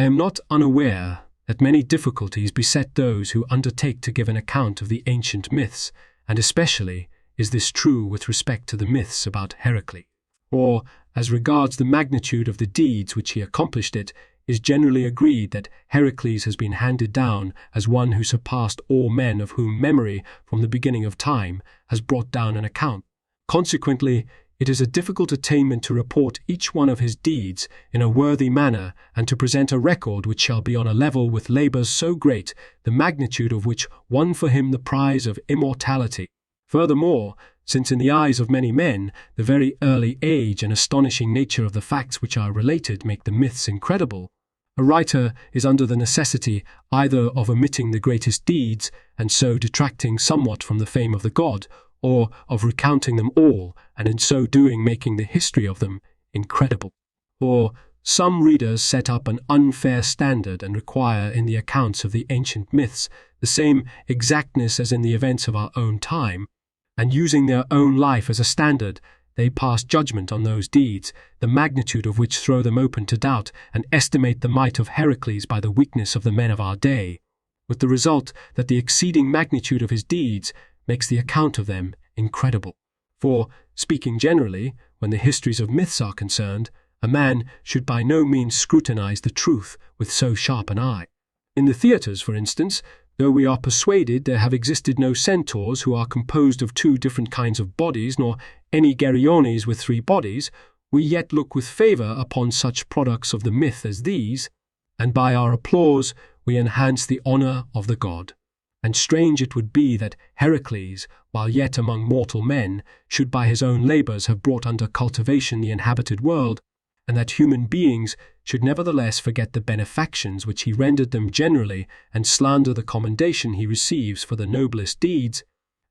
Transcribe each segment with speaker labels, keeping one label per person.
Speaker 1: I am not unaware that many difficulties beset those who undertake to give an account of the ancient myths, and especially is this true with respect to the myths about Heracles. Or, as regards the magnitude of the deeds which he accomplished, it is generally agreed that Heracles has been handed down as one who surpassed all men of whom memory, from the beginning of time, has brought down an account. Consequently, it is a difficult attainment to report each one of his deeds in a worthy manner and to present a record which shall be on a level with labours so great, the magnitude of which won for him the prize of immortality. Furthermore, since in the eyes of many men, the very early age and astonishing nature of the facts which are related make the myths incredible, a writer is under the necessity either of omitting the greatest deeds and so detracting somewhat from the fame of the god, or of recounting them all, and in so doing making the history of them incredible. Or some readers set up an unfair standard and require in the accounts of the ancient myths the same exactness as in the events of our own time, and using their own life as a standard, they pass judgment on those deeds, the magnitude of which throw them open to doubt, and estimate the might of Heracles by the weakness of the men of our day, with the result that the exceeding magnitude of his deeds makes the account of them incredible. For, speaking generally, when the histories of myths are concerned, a man should by no means scrutinize the truth with so sharp an eye. In the theatres, for instance, though we are persuaded there have existed no centaurs who are composed of two different kinds of bodies, nor any Geryones with three bodies, we yet look with favour upon such products of the myth as these, and by our applause we enhance the honour of the god. And strange it would be that Heracles, while yet among mortal men, should by his own labours have brought under cultivation the inhabited world, and that human beings should nevertheless forget the benefactions which he rendered them generally, and slander the commendation he receives for the noblest deeds.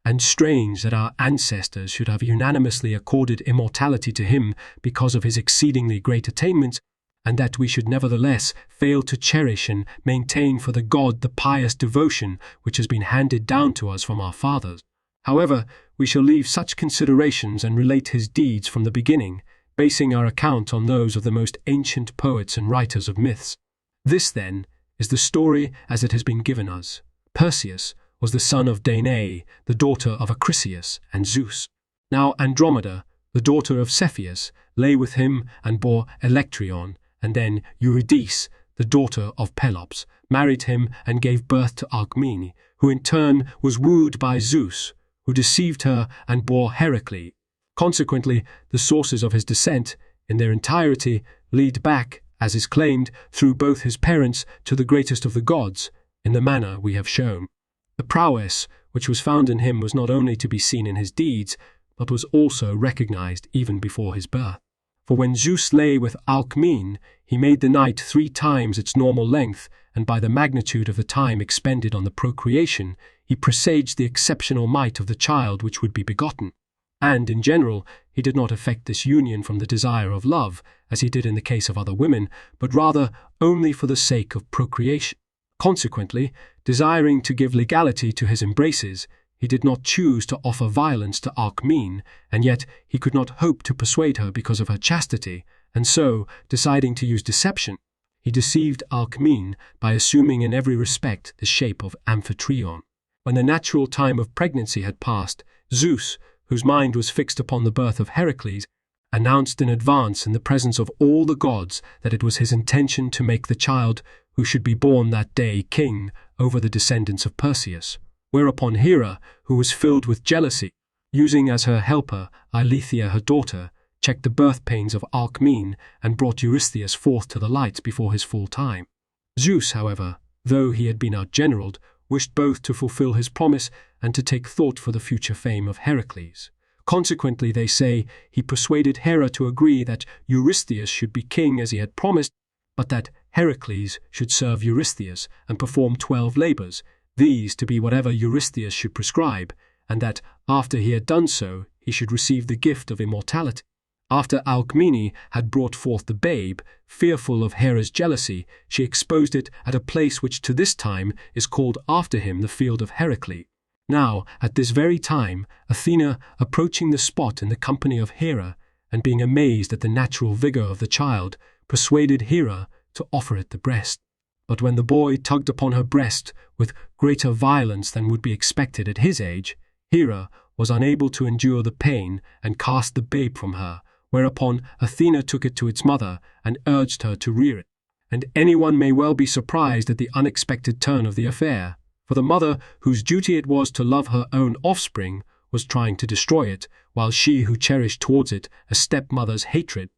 Speaker 1: And strange that our ancestors should have unanimously accorded immortality to him because of his exceedingly great attainments, and that we should nevertheless fail to cherish and maintain for the god the pious devotion which has been handed down to us from our fathers. However, we shall leave such considerations and relate his deeds from the beginning, basing our account on those of the most ancient poets and writers of myths. This, then, is the story as it has been given us. Perseus was the son of Danae, the daughter of Acrisius and Zeus. Now Andromeda, the daughter of Cepheus, lay with him and bore Electryon, and then Eurydice, the daughter of Pelops, married him and gave birth to Alcmene, who in turn was wooed by Zeus, who deceived her and bore Heracles. Consequently, the sources of his descent, in their entirety, lead back, as is claimed, through both his parents to the greatest of the gods, in the manner we have shown. The prowess which was found in him was not only to be seen in his deeds, but was also recognized even before his birth. For when Zeus lay with Alcmene, he made the night 3 times its normal length, and by the magnitude of the time expended on the procreation, he presaged the exceptional might of the child which would be begotten. And, in general, he did not effect this union from the desire of love, as he did in the case of other women, but rather only for the sake of procreation. Consequently, desiring to give legality to his embraces, he did not choose to offer violence to Alcmene, and yet he could not hope to persuade her because of her chastity, and so, deciding to use deception, he deceived Alcmene by assuming in every respect the shape of Amphitryon. When the natural time of pregnancy had passed, Zeus, whose mind was fixed upon the birth of Heracles, announced in advance in the presence of all the gods that it was his intention to make the child who should be born that day king over the descendants of Perseus. Whereupon Hera, who was filled with jealousy, using as her helper Eileithyia her daughter, checked the birth pains of Alcmene and brought Eurystheus forth to the light before his full time. Zeus, however, though he had been outgeneraled, wished both to fulfill his promise and to take thought for the future fame of Heracles. Consequently, they say, he persuaded Hera to agree that Eurystheus should be king as he had promised, but that Heracles should serve Eurystheus and perform 12 labours, these to be whatever Eurystheus should prescribe, and that, after he had done so, he should receive the gift of immortality. After Alcmene had brought forth the babe, fearful of Hera's jealousy, she exposed it at a place which to this time is called after him the field of Heracles. Now, at this very time, Athena, approaching the spot in the company of Hera, and being amazed at the natural vigour of the child, persuaded Hera to offer it the breast. But when the boy tugged upon her breast with greater violence than would be expected at his age, Hera was unable to endure the pain and cast the babe from her, whereupon Athena took it to its mother and urged her to rear it. And anyone may well be surprised at the unexpected turn of the affair, for the mother, whose duty it was to love her own offspring, was trying to destroy it, while she who cherished towards it a stepmother's hatred,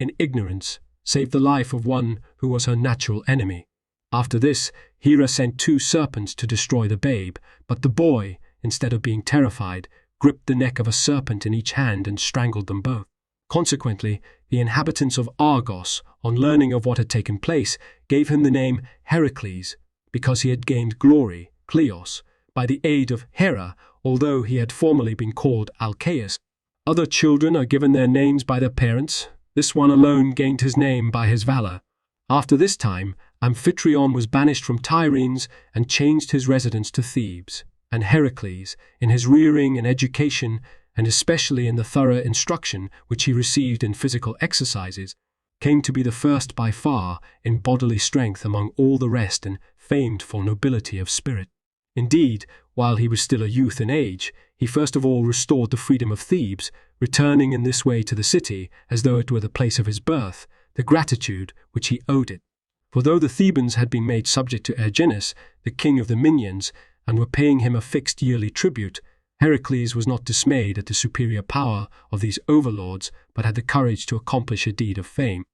Speaker 1: in ignorance, saved the life of one who was her natural enemy. After this, Hera sent 2 serpents to destroy the babe, but the boy, instead of being terrified, gripped the neck of a serpent in each hand and strangled them both. Consequently, the inhabitants of Argos, on learning of what had taken place, gave him the name Heracles, because he had gained glory, Kleos, by the aid of Hera, although he had formerly been called Alcaeus. Other children are given their names by their parents. This one alone gained his name by his valor. After this time, Amphitryon was banished from Tyrenes and changed his residence to Thebes, and Heracles, in his rearing and education, and especially in the thorough instruction which he received in physical exercises, came to be the first by far in bodily strength among all the rest and famed for nobility of spirit. Indeed, while he was still a youth in age, he first of all restored the freedom of Thebes, returning in this way to the city, as though it were the place of his birth, the gratitude which he owed it. For though the Thebans had been made subject to Erginus, the king of the Minyans, and were paying him a fixed yearly tribute, Heracles was not dismayed at the superior power of these overlords, but had the courage to accomplish a deed of fame.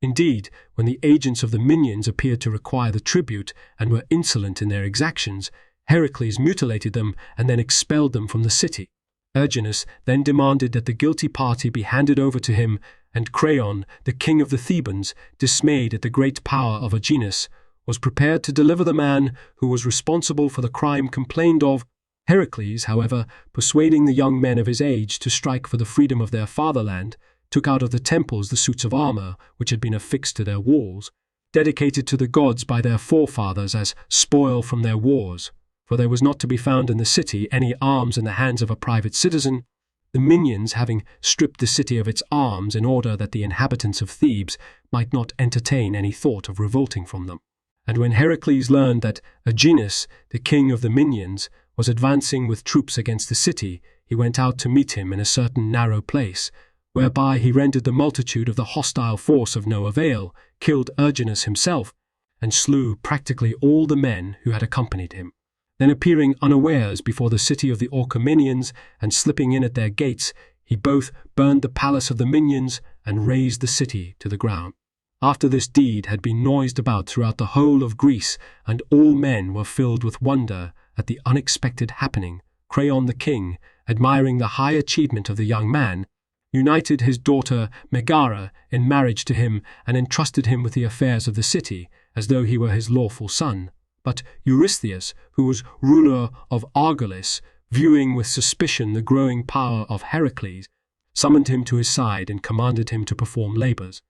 Speaker 1: Indeed, when the agents of the Minyans appeared to require the tribute and were insolent in their exactions, Heracles mutilated them and then expelled them from the city. Erginus then demanded that the guilty party be handed over to him, and Creon, the king of the Thebans, dismayed at the great power of Erginus, was prepared to deliver the man who was responsible for the crime complained of. Heracles, however, persuading the young men of his age to strike for the freedom of their fatherland, took out of the temples the suits of armor which had been affixed to their walls, dedicated to the gods by their forefathers as spoil from their wars, for there was not to be found in the city any arms in the hands of a private citizen, the Minyans having stripped the city of its arms in order that the inhabitants of Thebes might not entertain any thought of revolting from them. And when Heracles learned that Erginus, the king of the Minyans, was advancing with troops against the city, he went out to meet him in a certain narrow place, whereby he rendered the multitude of the hostile force of no avail, killed Erginus himself, and slew practically all the men who had accompanied him. Then appearing unawares before the city of the Orchomenians and slipping in at their gates, he both burned the palace of the Minyans and razed the city to the ground. After this deed had been noised about throughout the whole of Greece, and all men were filled with wonder at the unexpected happening, Creon the king, admiring the high achievement of the young man, united his daughter Megara in marriage to him and entrusted him with the affairs of the city, as though he were his lawful son. But Eurystheus, who was ruler of Argolis, viewing with suspicion the growing power of Heracles, summoned him to his side and commanded him to perform labors.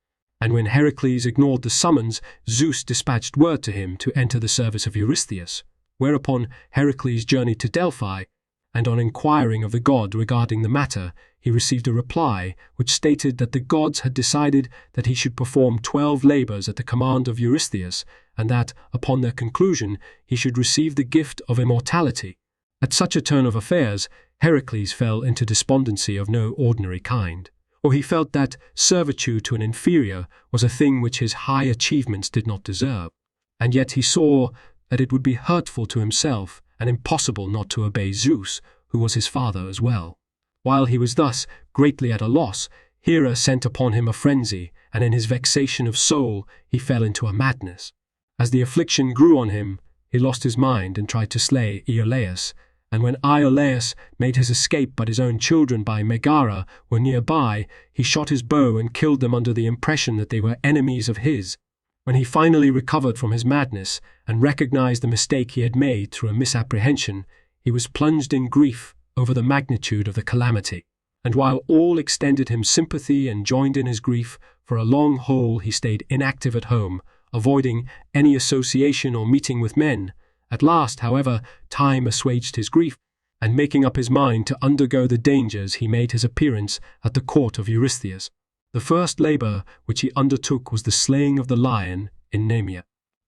Speaker 1: And when Heracles ignored the summons, Zeus dispatched word to him to enter the service of Eurystheus, whereupon Heracles journeyed to Delphi, and on inquiring of the god regarding the matter, he received a reply which stated that the gods had decided that he should perform 12 labors at the command of Eurystheus, and that, upon their conclusion, he should receive the gift of immortality. At such a turn of affairs, Heracles fell into despondency of no ordinary kind, or he felt that servitude to an inferior was a thing which his high achievements did not deserve, and yet he saw that it would be hurtful to himself and impossible not to obey Zeus, who was his father as well. While he was thus greatly at a loss, Hera sent upon him a frenzy, and in his vexation of soul he fell into a madness. As the affliction grew on him, he lost his mind and tried to slay Iolaus, and when Iolaus made his escape but his own children by Megara were nearby, he shot his bow and killed them under the impression that they were enemies of his. When he finally recovered from his madness and recognized the mistake he had made through a misapprehension, he was plunged in grief over the magnitude of the calamity. And while all extended him sympathy and joined in his grief, for a long whole he stayed inactive at home, avoiding any association or meeting with men. At last, however, time assuaged his grief, and making up his mind to undergo the dangers, he made his appearance at the court of Eurystheus. The first labor which he undertook was the slaying of the lion, in Nemea.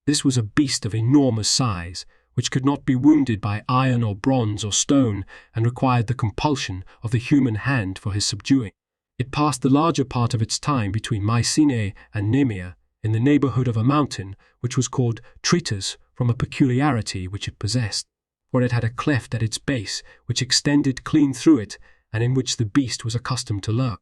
Speaker 1: This was a beast of enormous size, which could not be wounded by iron or bronze or stone, and required the compulsion of the human hand for his subduing. It passed the larger part of its time between Mycenae and Nemea, in the neighborhood of a mountain which was called Tritus from a peculiarity which it possessed, for it had a cleft at its base which extended clean through it, and in which the beast was accustomed to lurk.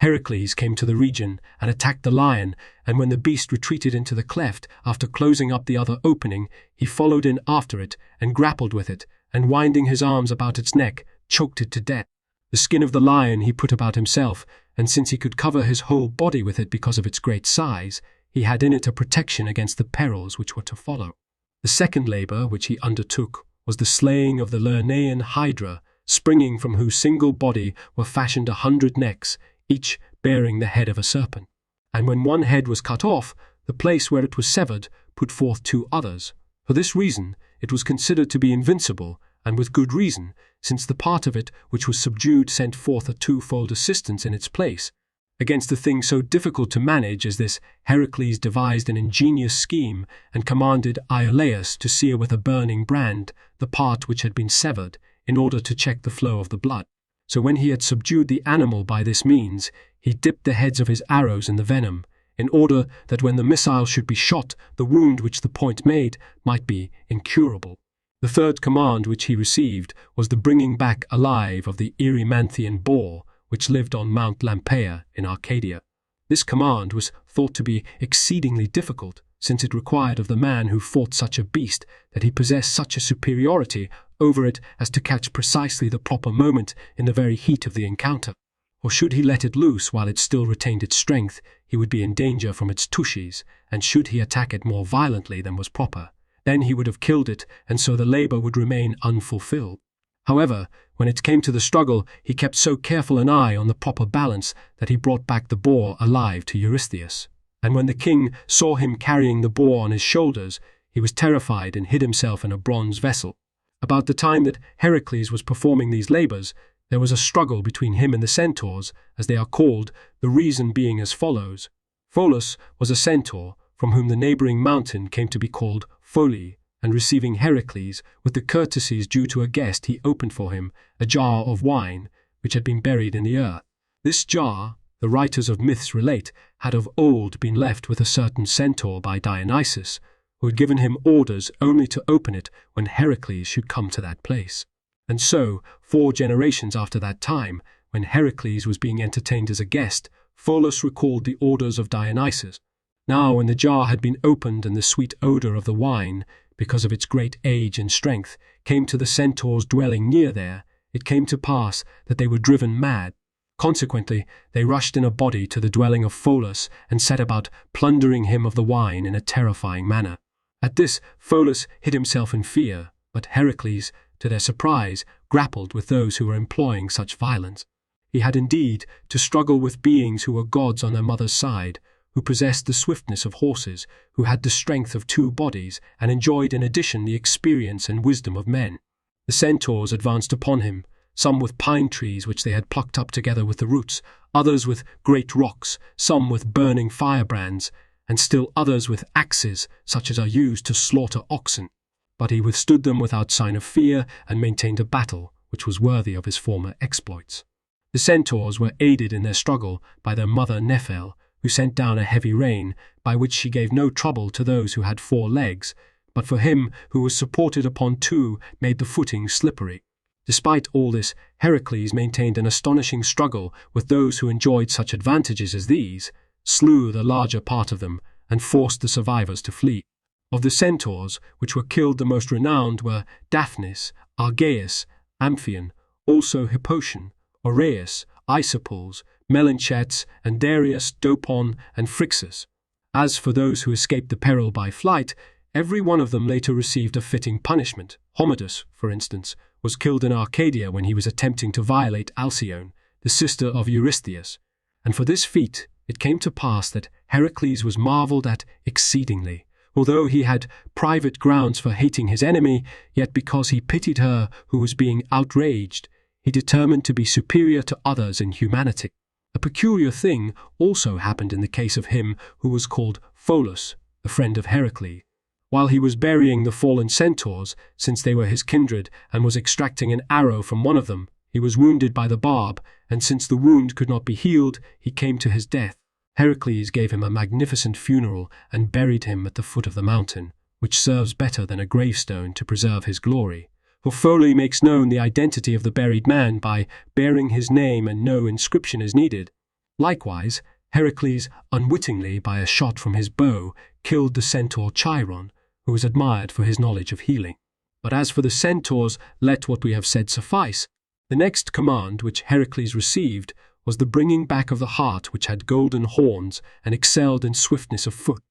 Speaker 1: Heracles came to the region and attacked the lion, and when the beast retreated into the cleft, after closing up the other opening, he followed in after it and grappled with it, and winding his arms about its neck, choked it to death. The skin of the lion he put about himself, and since he could cover his whole body with it because of its great size, he had in it a protection against the perils which were to follow. The second labor which he undertook was the slaying of the Lernaean Hydra, springing from whose single body were fashioned 100 necks, each bearing the head of a serpent. And when one head was cut off, the place where it was severed put forth 2 others. For this reason it was considered to be invincible, and with good reason, since the part of it which was subdued sent forth a 2-fold assistance in its place. Against a thing so difficult to manage as this, Heracles devised an ingenious scheme, and commanded Iolaus to sear with a burning brand the part which had been severed, in order to check the flow of the blood. So when he had subdued the animal by this means, he dipped the heads of his arrows in the venom, in order that when the missile should be shot, the wound which the point made might be incurable. The third command which he received was the bringing back alive of the Erymanthian boar, which lived on Mount Lampeia in Arcadia. This command was thought to be exceedingly difficult, since it required of the man who fought such a beast that he possessed such a superiority over it as to catch precisely the proper moment in the very heat of the encounter. Or should he let it loose while it still retained its strength, he would be in danger from its tushes, and should he attack it more violently than was proper, then he would have killed it, and so the labor would remain unfulfilled. However, when it came to the struggle, he kept so careful an eye on the proper balance that he brought back the boar alive to Eurystheus. And when the king saw him carrying the boar on his shoulders, he was terrified and hid himself in a bronze vessel. About the time that Heracles was performing these labors, there was a struggle between him and the centaurs, as they are called, the reason being as follows. Pholus was a centaur, from whom the neighboring mountain came to be called Pholi, and receiving Heracles, with the courtesies due to a guest, he opened for him a jar of wine, which had been buried in the earth. This jar, the writers of myths relate, had of old been left with a certain centaur by Dionysus, who had given him orders only to open it when Heracles should come to that place. And so, 4 generations after that time, when Heracles was being entertained as a guest, Pholus recalled the orders of Dionysus. Now when the jar had been opened and the sweet odor of the wine, because of its great age and strength, came to the centaurs dwelling near there, it came to pass that they were driven mad. Consequently, they rushed in a body to the dwelling of Pholus and set about plundering him of the wine in a terrifying manner. At this, Pholus hid himself in fear, but Heracles, to their surprise, grappled with those who were employing such violence. He had indeed to struggle with beings who were gods on their mother's side, who possessed the swiftness of horses, who had the strength of 2 bodies, and enjoyed in addition the experience and wisdom of men. The centaurs advanced upon him, some with pine trees which they had plucked up together with the roots, others with great rocks, some with burning firebrands, and still others with axes such as are used to slaughter oxen. But he withstood them without sign of fear, and maintained a battle which was worthy of his former exploits. The centaurs were aided in their struggle by their mother Nephele, who sent down a heavy rain, by which she gave no trouble to those who had 4 legs, but for him who was supported upon 2 made the footing slippery. Despite all this, Heracles maintained an astonishing struggle with those who enjoyed such advantages as these, slew the larger part of them, and forced the survivors to flee. Of the centaurs, which were killed, the most renowned were Daphnis, Argaeus, Amphion, also Hippotion, Oreus, Isoples, Melinchetes, and Darius, Dopon, and Phrixus. As for those who escaped the peril by flight, every one of them later received a fitting punishment. Homidus, for instance, was killed in Arcadia when he was attempting to violate Alcyone, the sister of Eurystheus, and for this feat it came to pass that Heracles was marvelled at exceedingly. Although he had private grounds for hating his enemy, yet because he pitied her who was being outraged, he determined to be superior to others in humanity. A peculiar thing also happened in the case of him who was called Pholus, the friend of Heracles. While he was burying the fallen centaurs, since they were his kindred, and was extracting an arrow from one of them, he was wounded by the barb, and since the wound could not be healed, he came to his death. Heracles gave him a magnificent funeral and buried him at the foot of the mountain, which serves better than a gravestone to preserve his glory. For Foley makes known the identity of the buried man by bearing his name, and no inscription is needed. Likewise, Heracles, unwittingly by a shot from his bow, killed the centaur Chiron, who was admired for his knowledge of healing. But as for the centaurs, let what we have said suffice. The next command which Heracles received was the bringing back of the hart which had golden horns and excelled in swiftness of foot.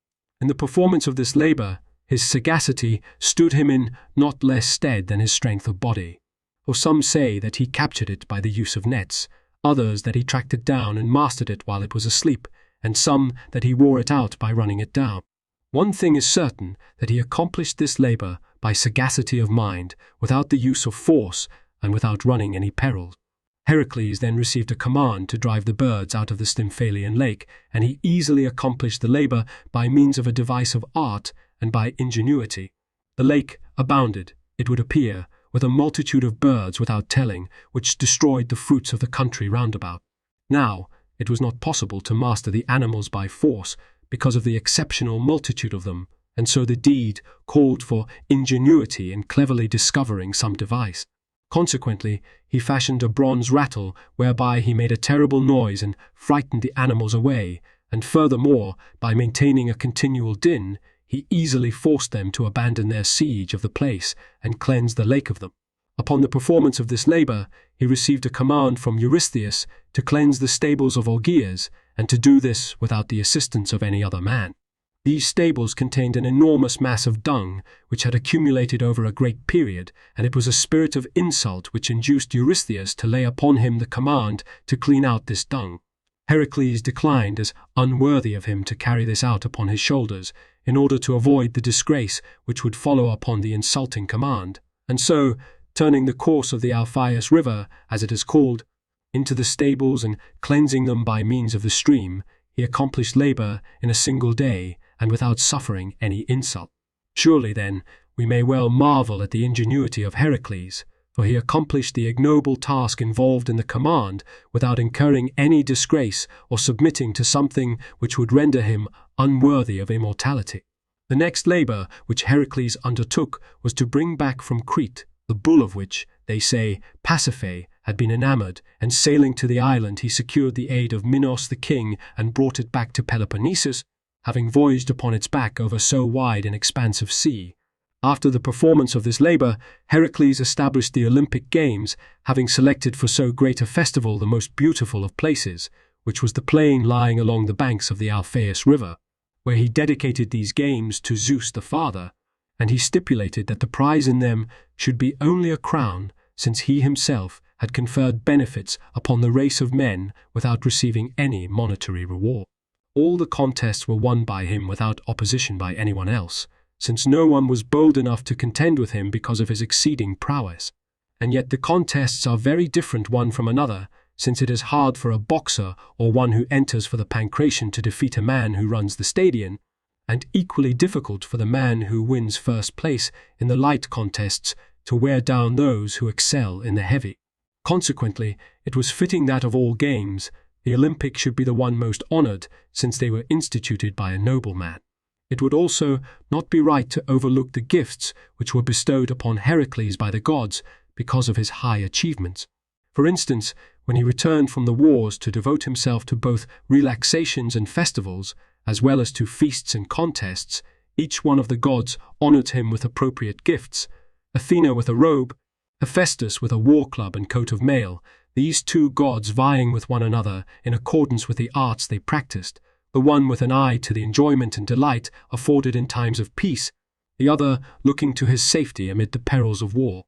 Speaker 1: In the performance of this labor, his sagacity stood him in not less stead than his strength of body. For some say that he captured it by the use of nets, others that he tracked it down and mastered it while it was asleep, and some that he wore it out by running it down. One thing is certain, that he accomplished this labor by sagacity of mind, without the use of force, and without running any perils. Heracles then received a command to drive the birds out of the Stymphalian lake, and he easily accomplished the labor by means of a device of art and by ingenuity. The lake abounded, it would appear, with a multitude of birds without telling, which destroyed the fruits of the country round about. Now, it was not possible to master the animals by force, because of the exceptional multitude of them, and so the deed called for ingenuity in cleverly discovering some device. Consequently, he fashioned a bronze rattle whereby he made a terrible noise and frightened the animals away, and furthermore, by maintaining a continual din, he easily forced them to abandon their siege of the place and cleanse the lake of them. Upon the performance of this labor, he received a command from Eurystheus to cleanse the stables of Algiers, and to do this without the assistance of any other man. These stables contained an enormous mass of dung, which had accumulated over a great period, and it was a spirit of insult which induced Eurystheus to lay upon him the command to clean out this dung. Heracles declined, as unworthy of him to carry this out upon his shoulders, in order to avoid the disgrace which would follow upon the insulting command, and so, turning the course of the Alpheus River, as it is called, into the stables and cleansing them by means of the stream, he accomplished labor in a single day, and without suffering any insult. Surely, then, we may well marvel at the ingenuity of Heracles, for he accomplished the ignoble task involved in the command without incurring any disgrace or submitting to something which would render him unworthy of immortality. The next labor which Heracles undertook was to bring back from Crete the bull of which, they say, Pasiphae had been enamored, and sailing to the island he secured the aid of Minos the king and brought it back to Peloponnesus, having voyaged upon its back over so wide an expanse of sea. After the performance of this labor, Heracles established the Olympic Games, having selected for so great a festival the most beautiful of places, which was the plain lying along the banks of the Alpheus River, where he dedicated these games to Zeus the Father, and he stipulated that the prize in them should be only a crown, since he himself had conferred benefits upon the race of men without receiving any monetary reward. All the contests were won by him without opposition by anyone else, since no one was bold enough to contend with him because of his exceeding prowess. And yet the contests are very different one from another, since it is hard for a boxer or one who enters for the pancration to defeat a man who runs the stadion, and equally difficult for the man who wins first place in the light contests to wear down those who excel in the heavy. Consequently, it was fitting that of all games, the Olympic should be the one most honored, since they were instituted by a nobleman. It would also not be right to overlook the gifts which were bestowed upon Heracles by the gods because of his high achievements. For instance, when he returned from the wars to devote himself to both relaxations and festivals, as well as to feasts and contests, each one of the gods honored him with appropriate gifts, Athena with a robe, Hephaestus with a war club and coat of mail, these two gods vying with one another in accordance with the arts they practiced, the one with an eye to the enjoyment and delight afforded in times of peace, the other looking to his safety amid the perils of war.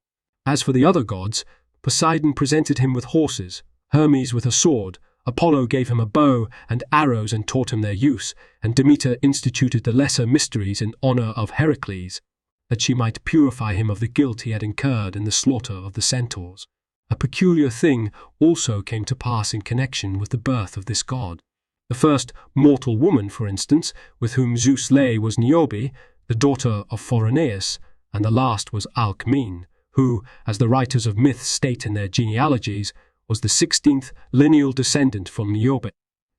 Speaker 1: As for the other gods, Poseidon presented him with horses, Hermes with a sword, Apollo gave him a bow and arrows and taught him their use, and Demeter instituted the lesser mysteries in honor of Heracles, that she might purify him of the guilt he had incurred in the slaughter of the centaurs. A peculiar thing also came to pass in connection with the birth of this god. The first mortal woman, for instance, with whom Zeus lay was Niobe, the daughter of Phoroneus, and the last was Alcmene, who, as the writers of myths state in their genealogies, was the 16th lineal descendant from Niobe.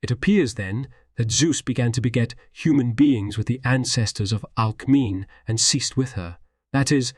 Speaker 1: It appears, then, that Zeus began to beget human beings with the ancestors of Alcmene and ceased with her. That is,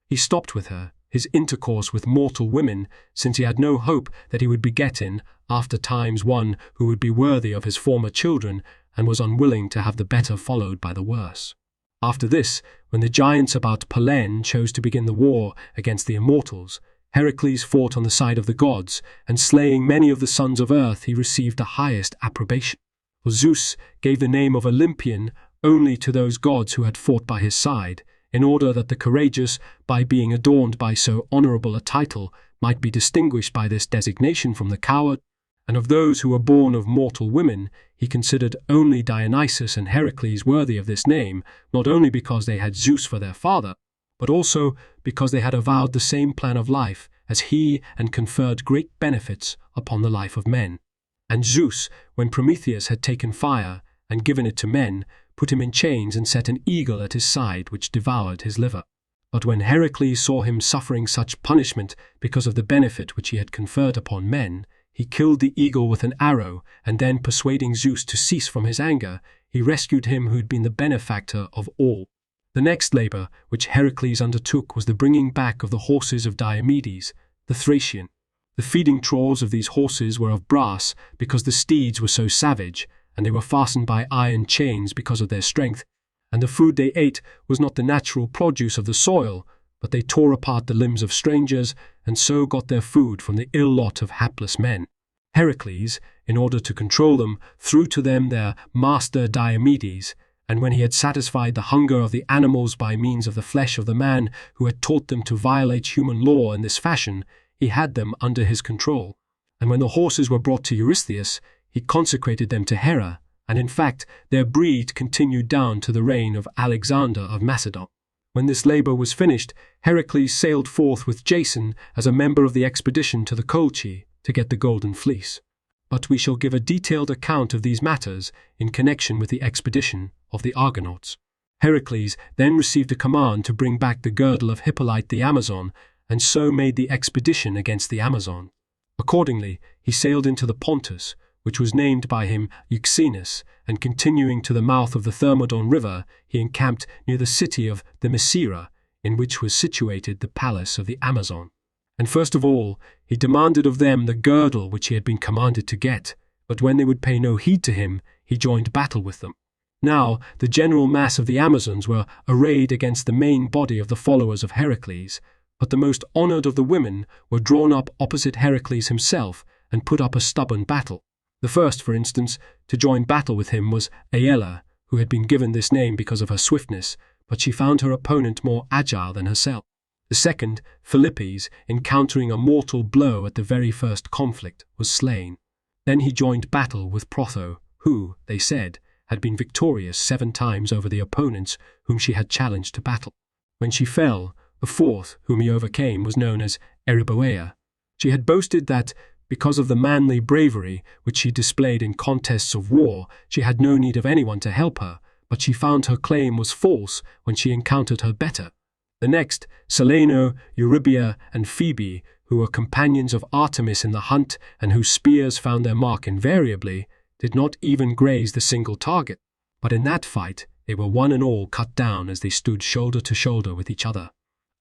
Speaker 1: he stopped with her, his intercourse with mortal women, since he had no hope that he would beget in after times one who would be worthy of his former children, and was unwilling to have the better followed by the worse. After this, when the giants about Pallene chose to begin the war against the immortals, Heracles fought on the side of the gods, and slaying many of the sons of earth, he received the highest approbation. For Zeus gave the name of Olympian only to those gods who had fought by his side, in order that the courageous, by being adorned by so honorable a title, might be distinguished by this designation from the coward. And of those who were born of mortal women, he considered only Dionysus and Heracles worthy of this name, not only because they had Zeus for their father, but also because they had avowed the same plan of life as he and conferred great benefits upon the life of men. And Zeus, when Prometheus had taken fire and given it to men, put him in chains and set an eagle at his side which devoured his liver. But when Heracles saw him suffering such punishment because of the benefit which he had conferred upon men, he killed the eagle with an arrow, and then, persuading Zeus to cease from his anger, he rescued him who had been the benefactor of all. The next labor which Heracles undertook was the bringing back of the horses of Diomedes, the Thracian. The feeding troughs of these horses were of brass because the steeds were so savage, and they were fastened by iron chains because of their strength, and the food they ate was not the natural produce of the soil, but they tore apart the limbs of strangers, and so got their food from the ill lot of hapless men. Heracles, in order to control them, threw to them their master Diomedes, and when he had satisfied the hunger of the animals by means of the flesh of the man who had taught them to violate human law in this fashion, he had them under his control. And when the horses were brought to Eurystheus, he consecrated them to Hera, and in fact their breed continued down to the reign of Alexander of Macedon. When this labor was finished, Heracles sailed forth with Jason as a member of the expedition to the Colchi to get the golden fleece. But we shall give a detailed account of these matters in connection with the expedition of the Argonauts. Heracles then received a command to bring back the girdle of Hippolyte the Amazon, and so made the expedition against the Amazon. Accordingly, he sailed into the Pontus, which was named by him Euxinus, and continuing to the mouth of the Thermodon River, he encamped near the city of the Themyscira, in which was situated the palace of the Amazon. And first of all, he demanded of them the girdle which he had been commanded to get, but when they would pay no heed to him, he joined battle with them. Now, the general mass of the Amazons were arrayed against the main body of the followers of Heracles, but the most honored of the women were drawn up opposite Heracles himself and put up a stubborn battle. The first, for instance, to join battle with him was Aella, who had been given this name because of her swiftness, but she found her opponent more agile than herself. The second, Philippes, encountering a mortal blow at the very first conflict, was slain. Then he joined battle with Protho, who, they said, had been victorious 7 times over the opponents whom she had challenged to battle. When she fell, the fourth, whom he overcame, was known as Eriboea. She had boasted that, because of the manly bravery which she displayed in contests of war, she had no need of anyone to help her, but she found her claim was false when she encountered her better. The next, Celaeno, Eurybia, and Phoebe, who were companions of Artemis in the hunt and whose spears found their mark invariably, did not even graze the single target, but in that fight they were one and all cut down as they stood shoulder to shoulder with each other.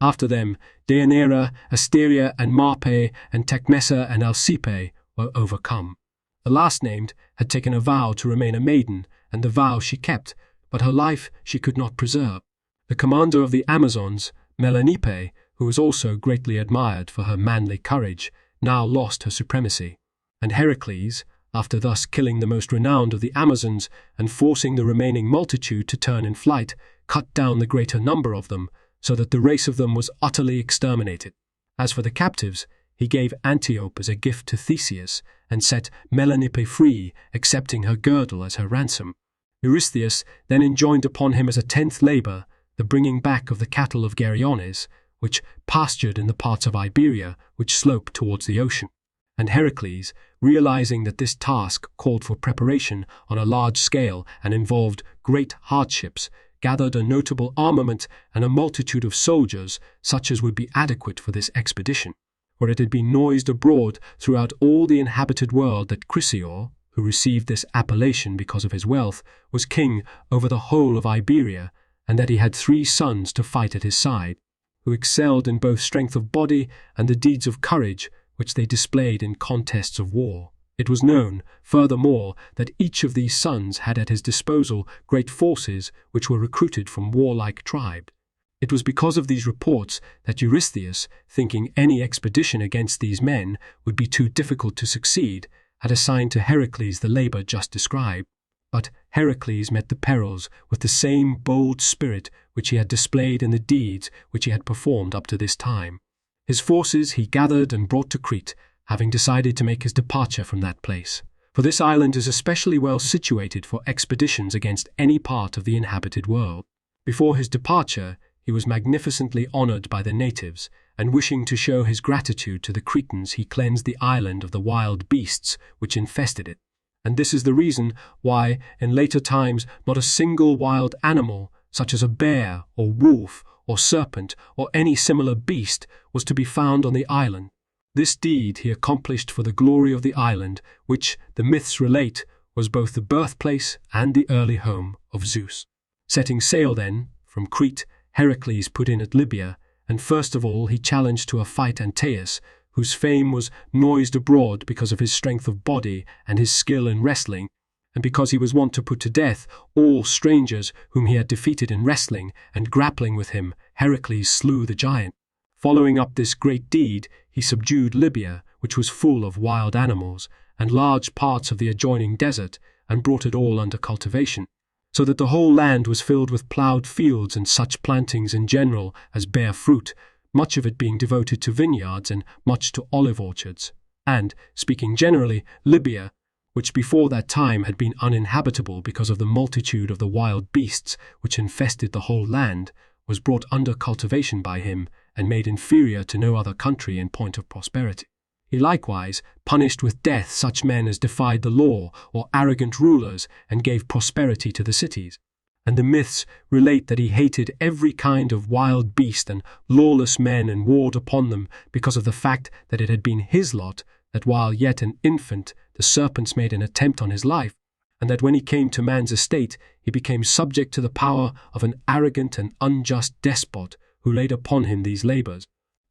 Speaker 1: After them, Deianira, Asteria, and Marpe, and Tecmessa and Alcippe were overcome. The last named had taken a vow to remain a maiden, and the vow she kept, but her life she could not preserve. The commander of the Amazons, Melanippe, who was also greatly admired for her manly courage, now lost her supremacy, and Heracles, after thus killing the most renowned of the Amazons and forcing the remaining multitude to turn in flight, cut down the greater number of them, so that the race of them was utterly exterminated. As for the captives, he gave Antiope as a gift to Theseus, and set Melanippe free, accepting her girdle as her ransom. Eurystheus then enjoined upon him as a 10th labor the bringing back of the cattle of Geryones, which pastured in the parts of Iberia which slope towards the ocean. And Heracles, realizing that this task called for preparation on a large scale and involved great hardships, gathered a notable armament and a multitude of soldiers such as would be adequate for this expedition. For it had been noised abroad throughout all the inhabited world that Chrysaor, who received this appellation because of his wealth, was king over the whole of Iberia, and that he had 3 sons to fight at his side, who excelled in both strength of body and the deeds of courage which they displayed in contests of war. It was known, furthermore, that each of these sons had at his disposal great forces which were recruited from warlike tribes. It was because of these reports that Eurystheus, thinking any expedition against these men would be too difficult to succeed, had assigned to Heracles the labor just described. But Heracles met the perils with the same bold spirit which he had displayed in the deeds which he had performed up to this time. His forces he gathered and brought to Crete, having decided to make his departure from that place. For this island is especially well situated for expeditions against any part of the inhabited world. Before his departure, he was magnificently honored by the natives, and wishing to show his gratitude to the Cretans, he cleansed the island of the wild beasts which infested it. And this is the reason why, in later times, not a single wild animal, such as a bear or wolf or serpent or any similar beast, was to be found on the island. This deed he accomplished for the glory of the island, which, the myths relate, was both the birthplace and the early home of Zeus. Setting sail then, from Crete, Heracles put in at Libya, and first of all he challenged to a fight Antaeus, whose fame was noised abroad because of his strength of body and his skill in wrestling, and because he was wont to put to death all strangers whom he had defeated in wrestling, and grappling with him, Heracles slew the giant. Following up this great deed, he subdued Libya, which was full of wild animals, and large parts of the adjoining desert, and brought it all under cultivation, so that the whole land was filled with ploughed fields and such plantings in general as bear fruit, much of it being devoted to vineyards and much to olive orchards. And, speaking generally, Libya, which before that time had been uninhabitable because of the multitude of the wild beasts which infested the whole land, was brought under cultivation by him, and made inferior to no other country in point of prosperity. He likewise punished with death such men as defied the law or arrogant rulers, and gave prosperity to the cities. And the myths relate that he hated every kind of wild beast and lawless men, and warred upon them because of the fact that it had been his lot that while yet an infant the serpents made an attempt on his life, and that when he came to man's estate he became subject to the power of an arrogant and unjust despot who laid upon him these labors.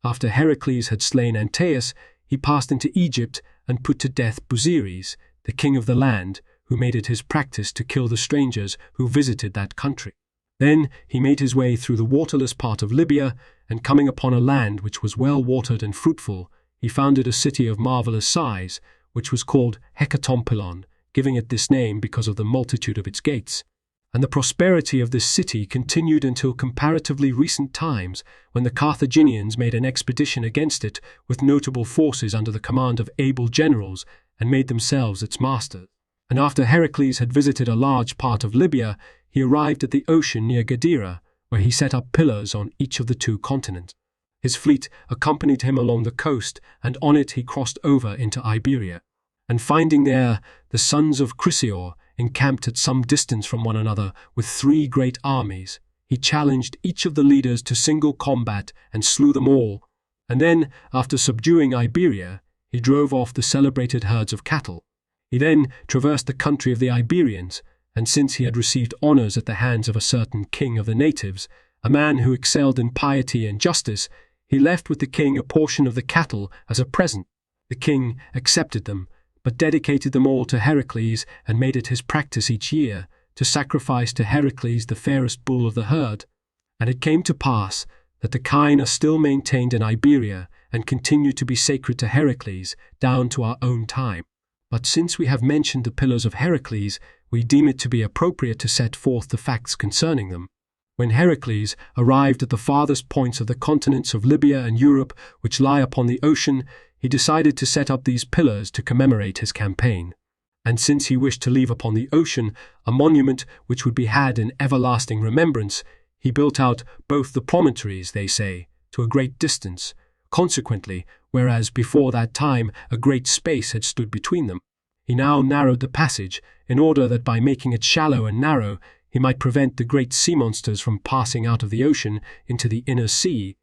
Speaker 1: After Heracles had slain Antaeus, he passed into Egypt and put to death Busiris, the king of the land, who made it his practice to kill the strangers who visited that country. Then he made his way through the waterless part of Libya, and coming upon a land which was well watered and fruitful, he founded a city of marvelous size, which was called Hecatompylon, giving it this name because of the multitude of its gates. And the prosperity of this city continued until comparatively recent times, when the Carthaginians made an expedition against it with notable forces under the command of able generals, and made themselves its masters. And after Heracles had visited a large part of Libya, he arrived at the ocean near Geer, where he set up pillars on each of the 2 continents. His fleet accompanied him along the coast, and on it he crossed over into Iberia. And finding there the sons of Chrysaor encamped at some distance from one another with 3 great armies, he challenged each of the leaders to single combat and slew them all. And then, after subduing Iberia, he drove off the celebrated herds of cattle. He then traversed the country of the Iberians, and since he had received honors at the hands of a certain king of the natives, a man who excelled in piety and justice, he left with the king a portion of the cattle as a present. The king accepted them, but dedicated them all to Heracles, and made it his practice each year to sacrifice to Heracles the fairest bull of the herd. And it came to pass that the kine are still maintained in Iberia, and continue to be sacred to Heracles down to our own time. But since we have mentioned the pillars of Heracles, we deem it to be appropriate to set forth the facts concerning them. When Heracles arrived at the farthest points of the continents of Libya and Europe, which lie upon the ocean, he decided to set up these pillars to commemorate his campaign. And since he wished to leave upon the ocean a monument which would be had in everlasting remembrance, he built out both the promontories, they say, to a great distance. Consequently, whereas before that time a great space had stood between them. He now narrowed the passage, in order that by making it shallow and narrow, he might prevent the great sea monsters from passing out of the ocean into the inner sea,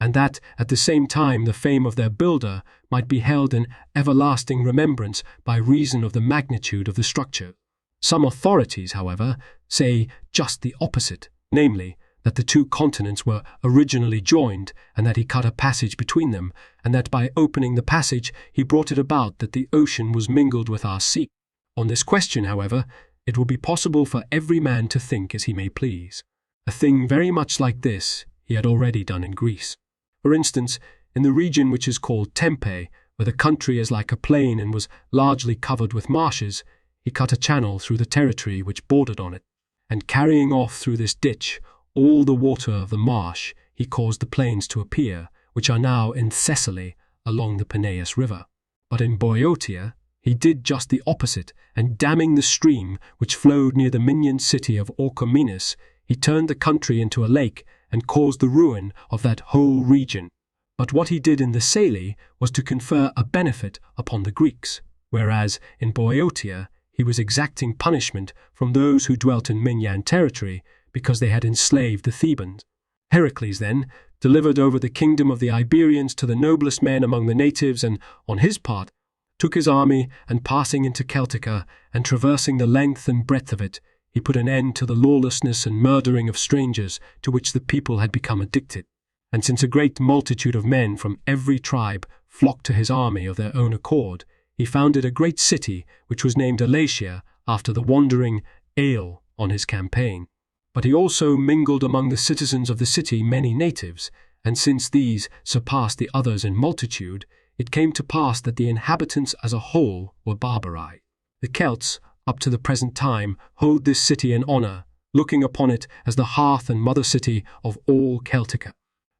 Speaker 1: and that at the same time the fame of their builder might be held in everlasting remembrance by reason of the magnitude of the structure. Some authorities, however, say just the opposite, namely, that the two continents were originally joined, and that he cut a passage between them, and that by opening the passage he brought it about that the ocean was mingled with our sea. On this question, however, it will be possible for every man to think as he may please. A thing very much like this he had already done in Greece. For instance, in the region which is called Tempe, where the country is like a plain and was largely covered with marshes, he cut a channel through the territory which bordered on it, and carrying off through this ditch all the water of the marsh, he caused the plains to appear, which are now in Thessaly along the Peneus River. But in Boeotia he did just the opposite, and damming the stream which flowed near the Minion city of Orchomenus, he turned the country into a lake and caused the ruin of that whole region. But what he did in the Thessaly was to confer a benefit upon the Greeks, whereas in Boeotia he was exacting punishment from those who dwelt in Minian territory, because they had enslaved the Thebans. Heracles, then, delivered over the kingdom of the Iberians to the noblest men among the natives, and, on his part, took his army, and passing into Celtica, and traversing the length and breadth of it, he put an end to the lawlessness and murdering of strangers to which the people had become addicted. And since a great multitude of men from every tribe flocked to his army of their own accord, he founded a great city which was named Alatia after the wandering Ale on his campaign. But he also mingled among the citizens of the city many natives, and since these surpassed the others in multitude, it came to pass that the inhabitants as a whole were barbarized. The Celts, up to the present time, hold this city in honour, looking upon it as the hearth and mother city of all Celtica.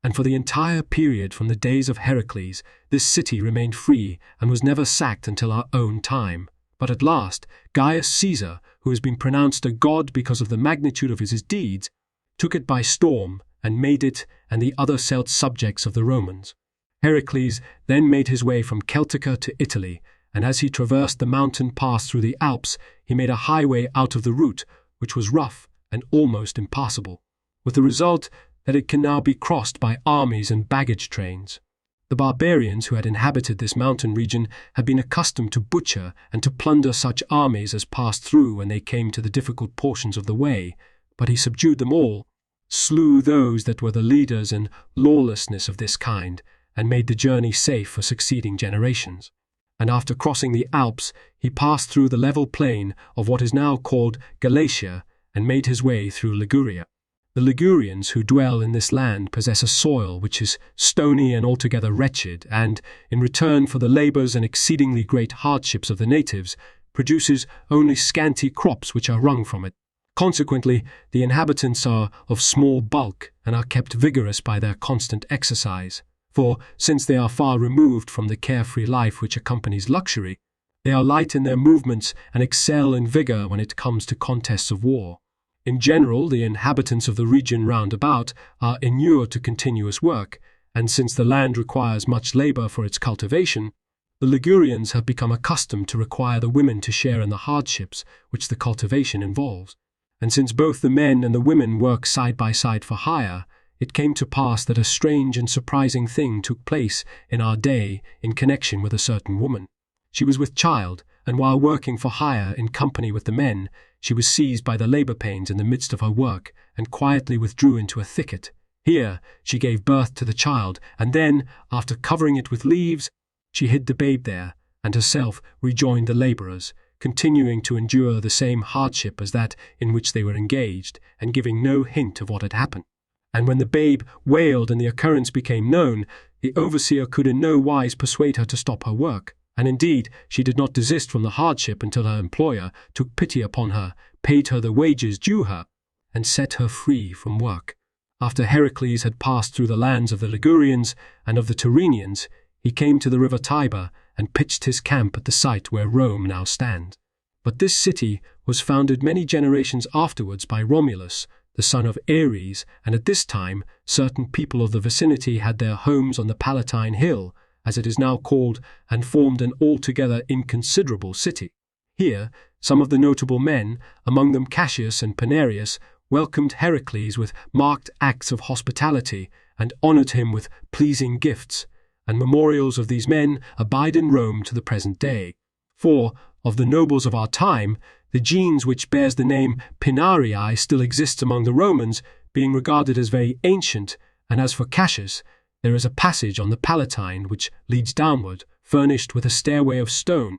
Speaker 1: And for the entire period from the days of Heracles, this city remained free and was never sacked until our own time. But at last, Gaius Caesar, who has been pronounced a god because of the magnitude of his deeds, took it by storm and made it and the other Celt subjects of the Romans. Heracles then made his way from Celtica to Italy, and as he traversed the mountain pass through the Alps, he made a highway out of the route, which was rough and almost impassable, with the result that it can now be crossed by armies and baggage trains. The barbarians who had inhabited this mountain region had been accustomed to butcher and to plunder such armies as passed through when they came to the difficult portions of the way, but he subdued them all, slew those that were the leaders in lawlessness of this kind, and made the journey safe for succeeding generations. And after crossing the Alps, he passed through the level plain of what is now called Galatia and made his way through Liguria. The Ligurians who dwell in this land possess a soil which is stony and altogether wretched, and, in return for the labours and exceedingly great hardships of the natives, produces only scanty crops which are wrung from it. Consequently, the inhabitants are of small bulk and are kept vigorous by their constant exercise, for, since they are far removed from the carefree life which accompanies luxury, they are light in their movements and excel in vigour when it comes to contests of war. In general, the inhabitants of the region round about are inured to continuous work, and since the land requires much labour for its cultivation, the Ligurians have become accustomed to require the women to share in the hardships which the cultivation involves. And since both the men and the women work side by side for hire, it came to pass that a strange and surprising thing took place in our day in connection with a certain woman. She was with child, and while working for hire in company with the men, she was seized by the labour pains in the midst of her work, and quietly withdrew into a thicket. Here she gave birth to the child, and then, after covering it with leaves, she hid the babe there, and herself rejoined the labourers, continuing to endure the same hardship as that in which they were engaged, and giving no hint of what had happened. And when the babe wailed and the occurrence became known, the overseer could in no wise persuade her to stop her work. And indeed, she did not desist from the hardship until her employer took pity upon her, paid her the wages due her, and set her free from work. After Heracles had passed through the lands of the Ligurians and of the Tyrrhenians, he came to the river Tiber and pitched his camp at the site where Rome now stands. But this city was founded many generations afterwards by Romulus, the son of Ares, and at this time certain people of the vicinity had their homes on the Palatine Hill, as it is now called, and formed an altogether inconsiderable city. Here, some of the notable men, among them Cassius and Panarius, welcomed Heracles with marked acts of hospitality and honored him with pleasing gifts, and memorials of these men abide in Rome to the present day. For, of the nobles of our time, the gens which bears the name Pinarii still exists among the Romans, being regarded as very ancient, and as for Cassius, there is a passage on the Palatine which leads downward, furnished with a stairway of stone,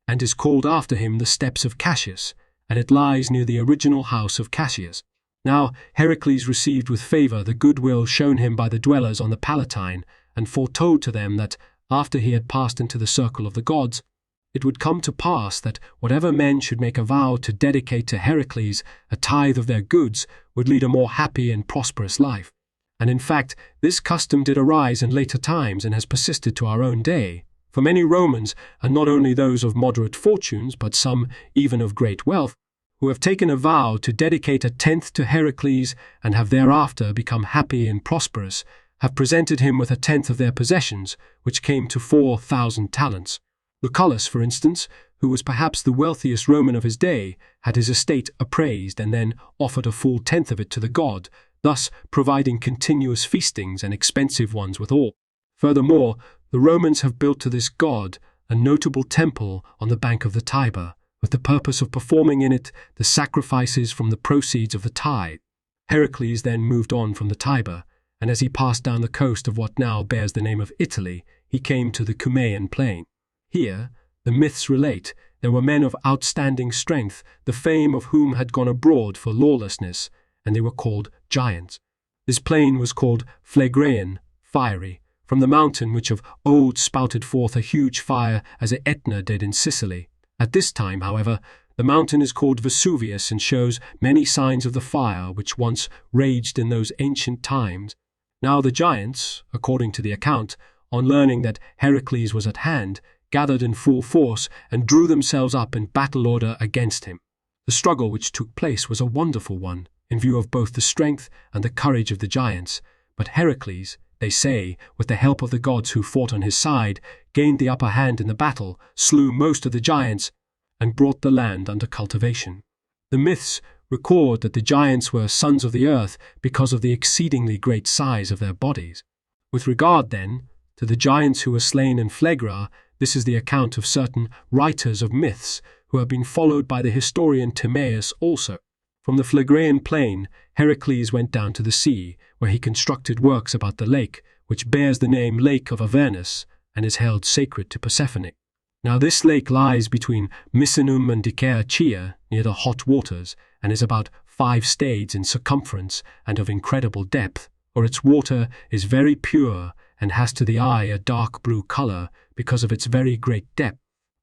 Speaker 1: and is called after him the Steps of Cassius, and it lies near the original house of Cassius. Now Heracles received with favour the goodwill shown him by the dwellers on the Palatine, and foretold to them that, after he had passed into the circle of the gods, it would come to pass that whatever men should make a vow to dedicate to Heracles a tithe of their goods would lead a more happy and prosperous life. And in fact, this custom did arise in later times and has persisted to our own day. For many Romans, and not only those of moderate fortunes, but some even of great wealth, who have taken a vow to dedicate a tenth to Heracles and have thereafter become happy and prosperous, have presented him with a tenth of their possessions, which came to 4,000 talents. Lucullus, for instance, who was perhaps the wealthiest Roman of his day, had his estate appraised and then offered a full tenth of it to the god, thus providing continuous feastings and expensive ones withal. Furthermore, the Romans have built to this god a notable temple on the bank of the Tiber, with the purpose of performing in it the sacrifices from the proceeds of the tithe. Heracles then moved on from the Tiber, and as he passed down the coast of what now bears the name of Italy, he came to the Cumaean plain. Here, the myths relate, there were men of outstanding strength, the fame of whom had gone abroad for lawlessness, and they were called giants. This plain was called Phlegraean, fiery, from the mountain which of old spouted forth a huge fire as Etna did in Sicily. At this time, however, the mountain is called Vesuvius and shows many signs of the fire which once raged in those ancient times. Now the giants, according to the account, on learning that Heracles was at hand, gathered in full force and drew themselves up in battle order against him. The struggle which took place was a wonderful one, in view of both the strength and the courage of the giants, but Heracles, they say, with the help of the gods who fought on his side, gained the upper hand in the battle, slew most of the giants, and brought the land under cultivation. The myths record that the giants were sons of the earth because of the exceedingly great size of their bodies. With regard, then, to the giants who were slain in Phlegra, this is the account of certain writers of myths who have been followed by the historian Timaeus also. From the Phlegraean plain, Heracles went down to the sea, where he constructed works about the lake, which bears the name Lake of Avernus, and is held sacred to Persephone. Now this lake lies between Misenum and Dicaea, near the hot waters, and is about 5 stades in circumference and of incredible depth, for its water is very pure and has to the eye a dark blue color because of its very great depth.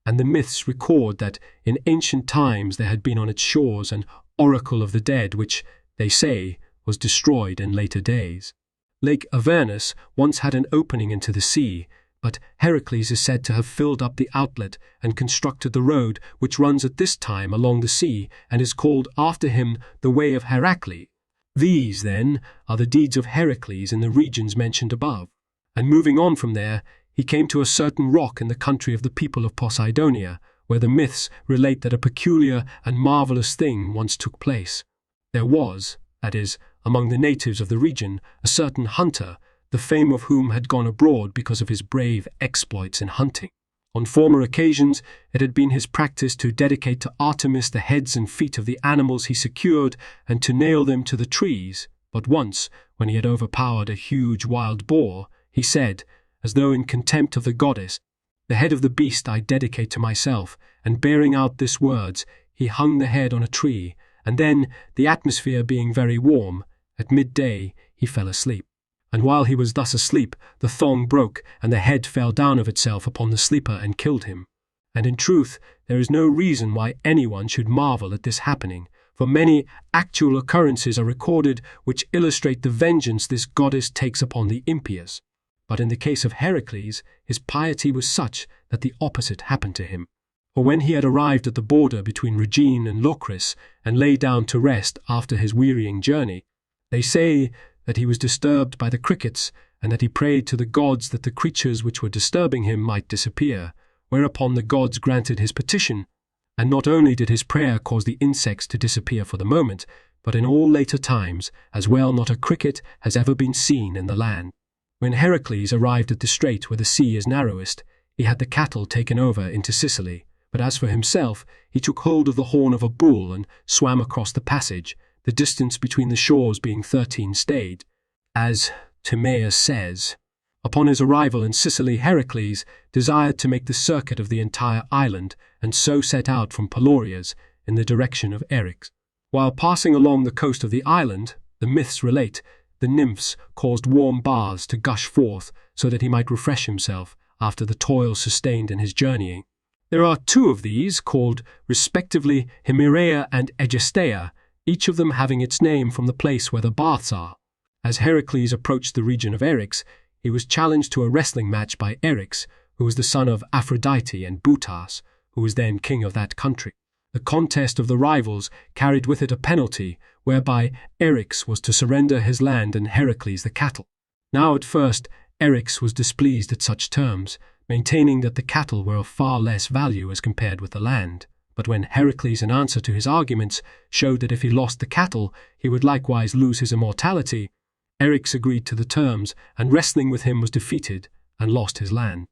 Speaker 1: And the myths record that in ancient times there had been on its shores an oracle of the dead which, they say, was destroyed in later days. Lake Avernus once had an opening into the sea, but Heracles is said to have filled up the outlet and constructed the road which runs at this time along the sea and is called after him the Way of Heracles. These, then, are the deeds of Heracles in the regions mentioned above. And moving on from there, he came to a certain rock in the country of the people of Poseidonia, where the myths relate that a peculiar and marvellous thing once took place. There was, that is, among the natives of the region, a certain hunter, the fame of whom had gone abroad because of his brave exploits in hunting. On former occasions, it had been his practice to dedicate to Artemis the heads and feet of the animals he secured and to nail them to the trees. But once, when he had overpowered a huge wild boar, he said, as though in contempt of the goddess, "The head of the beast I dedicate to myself," and bearing out this words, he hung the head on a tree, and then, the atmosphere being very warm, at midday he fell asleep. And while he was thus asleep, the thong broke, and the head fell down of itself upon the sleeper and killed him. And in truth, there is no reason why anyone should marvel at this happening, for many actual occurrences are recorded which illustrate the vengeance this goddess takes upon the impious. But in the case of Heracles, his piety was such that the opposite happened to him. For when he had arrived at the border between Regine and Locris, and lay down to rest after his wearying journey, they say that he was disturbed by the crickets, and that he prayed to the gods that the creatures which were disturbing him might disappear, whereupon the gods granted his petition. And not only did his prayer cause the insects to disappear for the moment, but in all later times, as well not a cricket has ever been seen in the land. When Heracles arrived at the strait where the sea is narrowest, he had the cattle taken over into Sicily, but as for himself, he took hold of the horn of a bull and swam across the passage, the distance between the shores being 13 stades. As Timaeus says, upon his arrival in Sicily, Heracles desired to make the circuit of the entire island, and so set out from Pelorias in the direction of Eryx. While passing along the coast of the island, the myths relate, the nymphs caused warm baths to gush forth so that he might refresh himself after the toil sustained in his journeying. There are 2 of these, called respectively Hemirea and Aegisteia, each of them having its name from the place where the baths are. As Heracles approached the region of Eryx, he was challenged to a wrestling match by Eryx, who was the son of Aphrodite and Boutas, who was then king of that country. The contest of the rivals carried with it a penalty, whereby Eryx was to surrender his land and Heracles the cattle. Now at first, Eryx was displeased at such terms, maintaining that the cattle were of far less value as compared with the land. But when Heracles, in answer to his arguments, showed that if he lost the cattle, he would likewise lose his immortality, Eryx agreed to the terms, and wrestling with him was defeated and lost his land.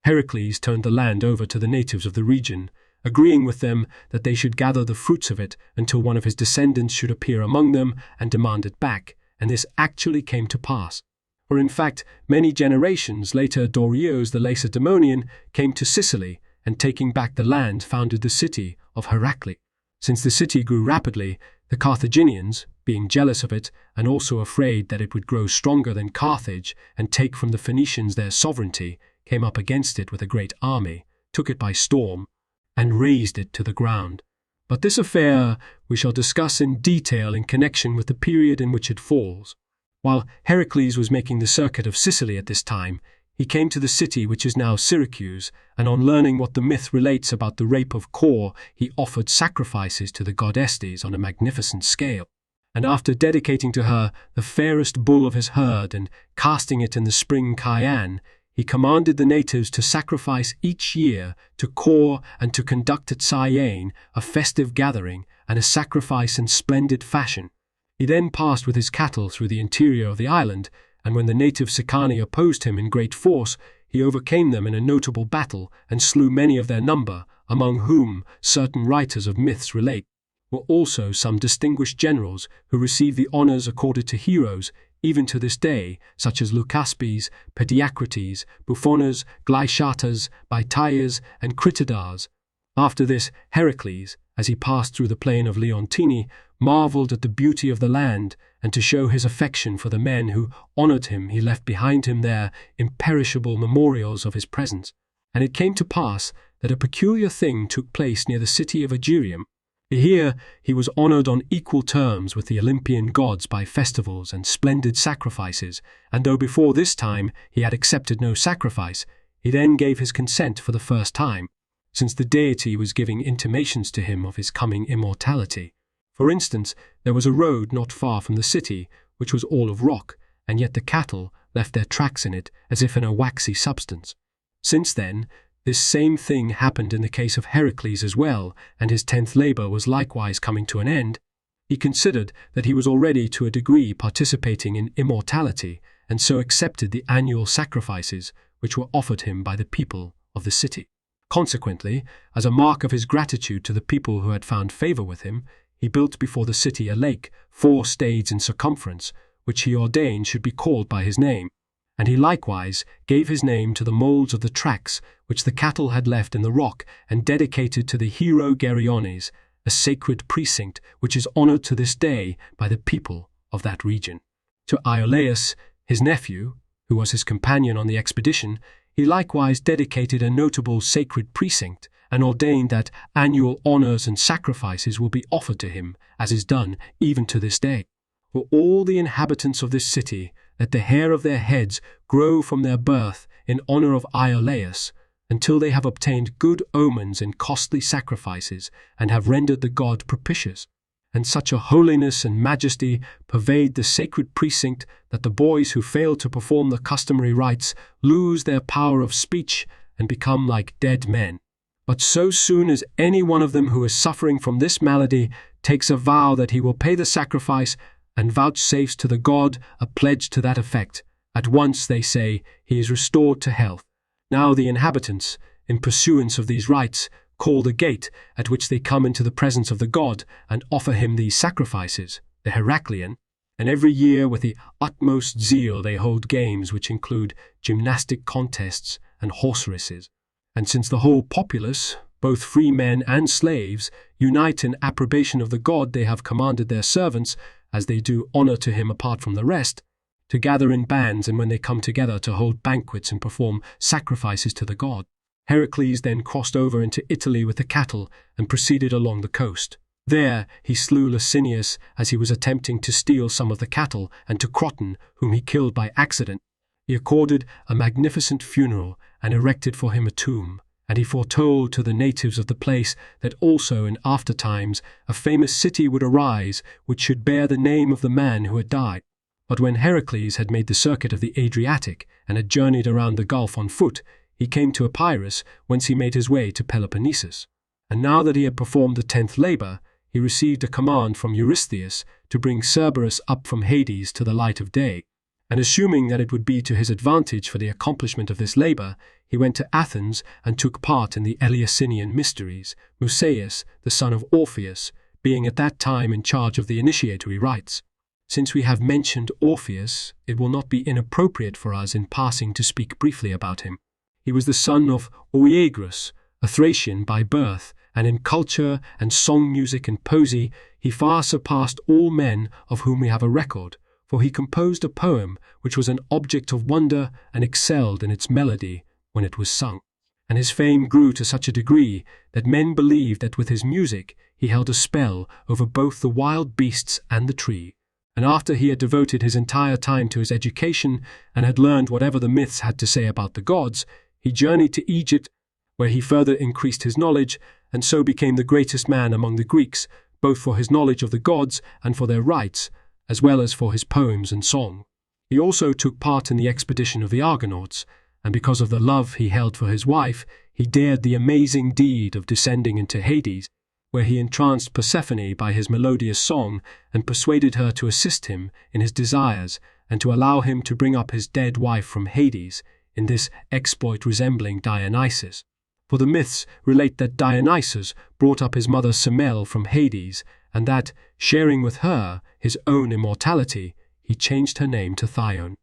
Speaker 1: Heracles turned the land over to the natives of the region, agreeing with them that they should gather the fruits of it until one of his descendants should appear among them and demand it back, and this actually came to pass. For in fact, many generations later, Dorieus the Lacedaemonian came to Sicily, and taking back the land, founded the city of Heraclea. Since the city grew rapidly, the Carthaginians, being jealous of it and also afraid that it would grow stronger than Carthage and take from the Phoenicians their sovereignty, came up against it with a great army, took it by storm, and razed it to the ground. But this affair we shall discuss in detail in connection with the period in which it falls. While Heracles was making the circuit of Sicily at this time, he came to the city which is now Syracuse, and on learning what the myth relates about the rape of Core, he offered sacrifices to the god Estes on a magnificent scale. And after dedicating to her the fairest bull of his herd and casting it in the spring Chian, he commanded the natives to sacrifice each year to Core and to conduct at Cyane a festive gathering and a sacrifice in splendid fashion. He then passed with his cattle through the interior of the island, and when the native Sicani opposed him in great force, he overcame them in a notable battle and slew many of their number, among whom certain writers of myths relate were also some distinguished generals who received the honors accorded to heroes even to this day, such as Leucaspes, Pediacrates, Buffonas, Glychatas, Baitaias, and Critidas. After this, Heracles, as he passed through the plain of Leontini, marveled at the beauty of the land, and to show his affection for the men who honored him, he left behind him there imperishable memorials of his presence. And it came to pass that a peculiar thing took place near the city of Agerium. Here he was honored on equal terms with the Olympian gods by festivals and splendid sacrifices, and though before this time he had accepted no sacrifice, he then gave his consent for the first time, since the deity was giving intimations to him of his coming immortality. For instance, there was a road not far from the city, which was all of rock, and yet the cattle left their tracks in it as if in a waxy substance. Since then, this same thing happened in the case of Heracles as well, and his 10th labor was likewise coming to an end. He considered that he was already to a degree participating in immortality, and so accepted the annual sacrifices which were offered him by the people of the city. Consequently, as a mark of his gratitude to the people who had found favor with him, he built before the city a lake 4 stades in circumference, which he ordained should be called by his name. And he likewise gave his name to the molds of the tracks which the cattle had left in the rock, and dedicated to the hero Geryones, a sacred precinct which is honored to this day by the people of that region. To Iolaus, his nephew, who was his companion on the expedition, he likewise dedicated a notable sacred precinct, and ordained that annual honors and sacrifices will be offered to him, as is done even to this day. For all the inhabitants of this city, let the hair of their heads grow from their birth in honor of Iolaus, until they have obtained good omens in costly sacrifices, and have rendered the god propitious. and such a holiness and majesty pervade the sacred precinct that the boys who fail to perform the customary rites lose their power of speech and become like dead men. But so soon as any one of them who is suffering from this malady takes a vow that he will pay the sacrifice and vouchsafes to the god a pledge to that effect, at once, they say, he is restored to health. Now the inhabitants, in pursuance of these rites, call the gate at which they come into the presence of the god and offer him these sacrifices, the Heraclean, and every year with the utmost zeal they hold games which include gymnastic contests and horse races. And since the whole populace, both free men and slaves, unite in approbation of the god, they have commanded their servants, as they do honor to him apart from the rest, to gather in bands, and when they come together to hold banquets and perform sacrifices to the god. Heracles then crossed over into Italy with the cattle and proceeded along the coast. There he slew Licinius as he was attempting to steal some of the cattle, and to Croton, whom he killed by accident. He accorded a magnificent funeral and erected for him a tomb, and he foretold to the natives of the place that also in after times a famous city would arise which should bear the name of the man who had died. But when Heracles had made the circuit of the Adriatic and had journeyed around the gulf on foot, he came to Epirus, whence he made his way to Peloponnesus. And now that he had performed the 10th labor, he received a command from Eurystheus to bring Cerberus up from Hades to the light of day. And assuming that it would be to his advantage for the accomplishment of this labor, he went to Athens and took part in the Eleusinian mysteries, Musaeus, the son of Orpheus, being at that time in charge of the initiatory rites. Since we have mentioned Orpheus, it will not be inappropriate for us in passing to speak briefly about him. He was the son of Oeagrus, a Thracian by birth, and in culture and song music and poesy he far surpassed all men of whom we have a record, for he composed a poem which was an object of wonder and excelled in its melody when it was sung. And his fame grew to such a degree that men believed that with his music he held a spell over both the wild beasts and the tree. And after he had devoted his entire time to his education and had learned whatever the myths had to say about the gods, he journeyed to Egypt, where he further increased his knowledge, and so became the greatest man among the Greeks, both for his knowledge of the gods and for their rites, as well as for his poems and song. He also took part in the expedition of the Argonauts, and because of the love he held for his wife, he dared the amazing deed of descending into Hades, where he entranced Persephone by his melodious song and persuaded her to assist him in his desires and to allow him to bring up his dead wife from Hades, in this exploit resembling Dionysus. For the myths relate that Dionysus brought up his mother Semele from Hades, and that, sharing with her his own immortality, he changed her name to Thayer.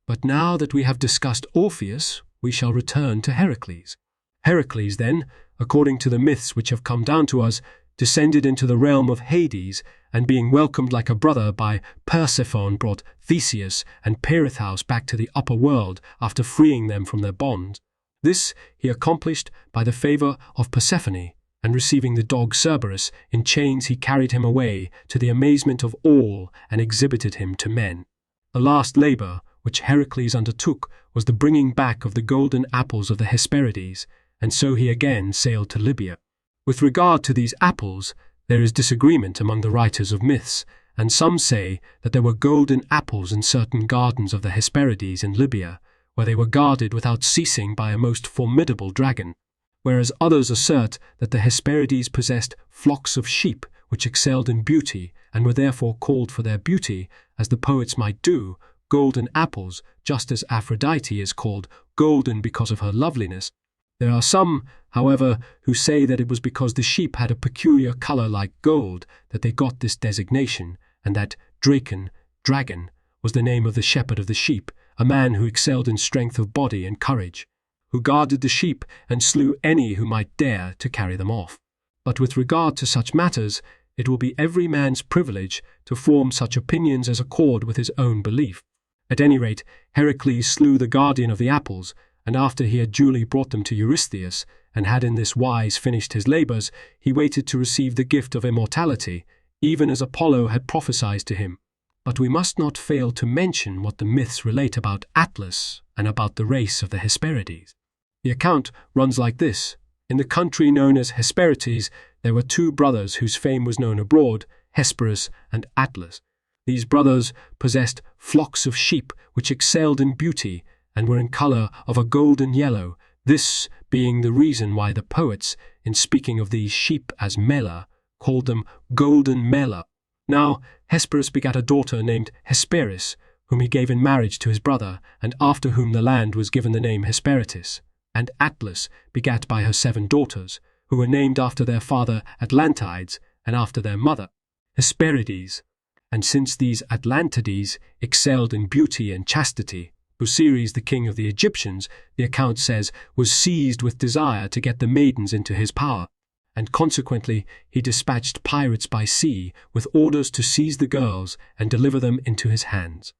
Speaker 1: But now that we have discussed Orpheus, we shall return to Heracles. Heracles, then, according to the myths which have come down to us, descended into the realm of Hades, and being welcomed like a brother by Persephone, brought Theseus and Pirithous back to the upper world after freeing them from their bonds. This he accomplished by the favor of Persephone, and receiving the dog Cerberus in chains he carried him away to the amazement of all and exhibited him to men. The last labor which Heracles undertook was the bringing back of the golden apples of the Hesperides, and so he again sailed to Libya. With regard to these apples, there is disagreement among the writers of myths, and some say that there were golden apples in certain gardens of the Hesperides in Libya, where they were guarded without ceasing by a most formidable dragon, whereas others assert that the Hesperides possessed flocks of sheep which excelled in beauty and were therefore called for their beauty, as the poets might do, golden apples, just as Aphrodite is called golden because of her loveliness. There are some, however, who say that it was because the sheep had a peculiar color like gold that they got this designation, and that Draken, dragon, was the name of the shepherd of the sheep, a man who excelled in strength of body and courage, who guarded the sheep and slew any who might dare to carry them off. But with regard to such matters, it will be every man's privilege to form such opinions as accord with his own belief. At any rate, Heracles slew the guardian of the apples, and after he had duly brought them to Eurystheus, and had in this wise finished his labors, he waited to receive the gift of immortality, even as Apollo had prophesied to him. But we must not fail to mention what the myths relate about Atlas and about the race of the Hesperides. The account runs like this. In the country known as Hesperides, there were two brothers whose fame was known abroad, Hesperus and Atlas. These brothers possessed flocks of sheep which excelled in beauty and were in color of a golden yellow, this being the reason why the poets, in speaking of these sheep as mela, called them golden mela. Now Hesperus begat a daughter named Hesperis, whom he gave in marriage to his brother, and after whom the land was given the name Hesperitis. And Atlas begat by her 7 daughters, who were named after their father Atlantides, and after their mother Hesperides. And since these Atlantides excelled in beauty and chastity, Busiris, the king of the Egyptians, the account says, was seized with desire to get the maidens into his power, and consequently he dispatched pirates by sea with orders to seize the girls and deliver them into his hands.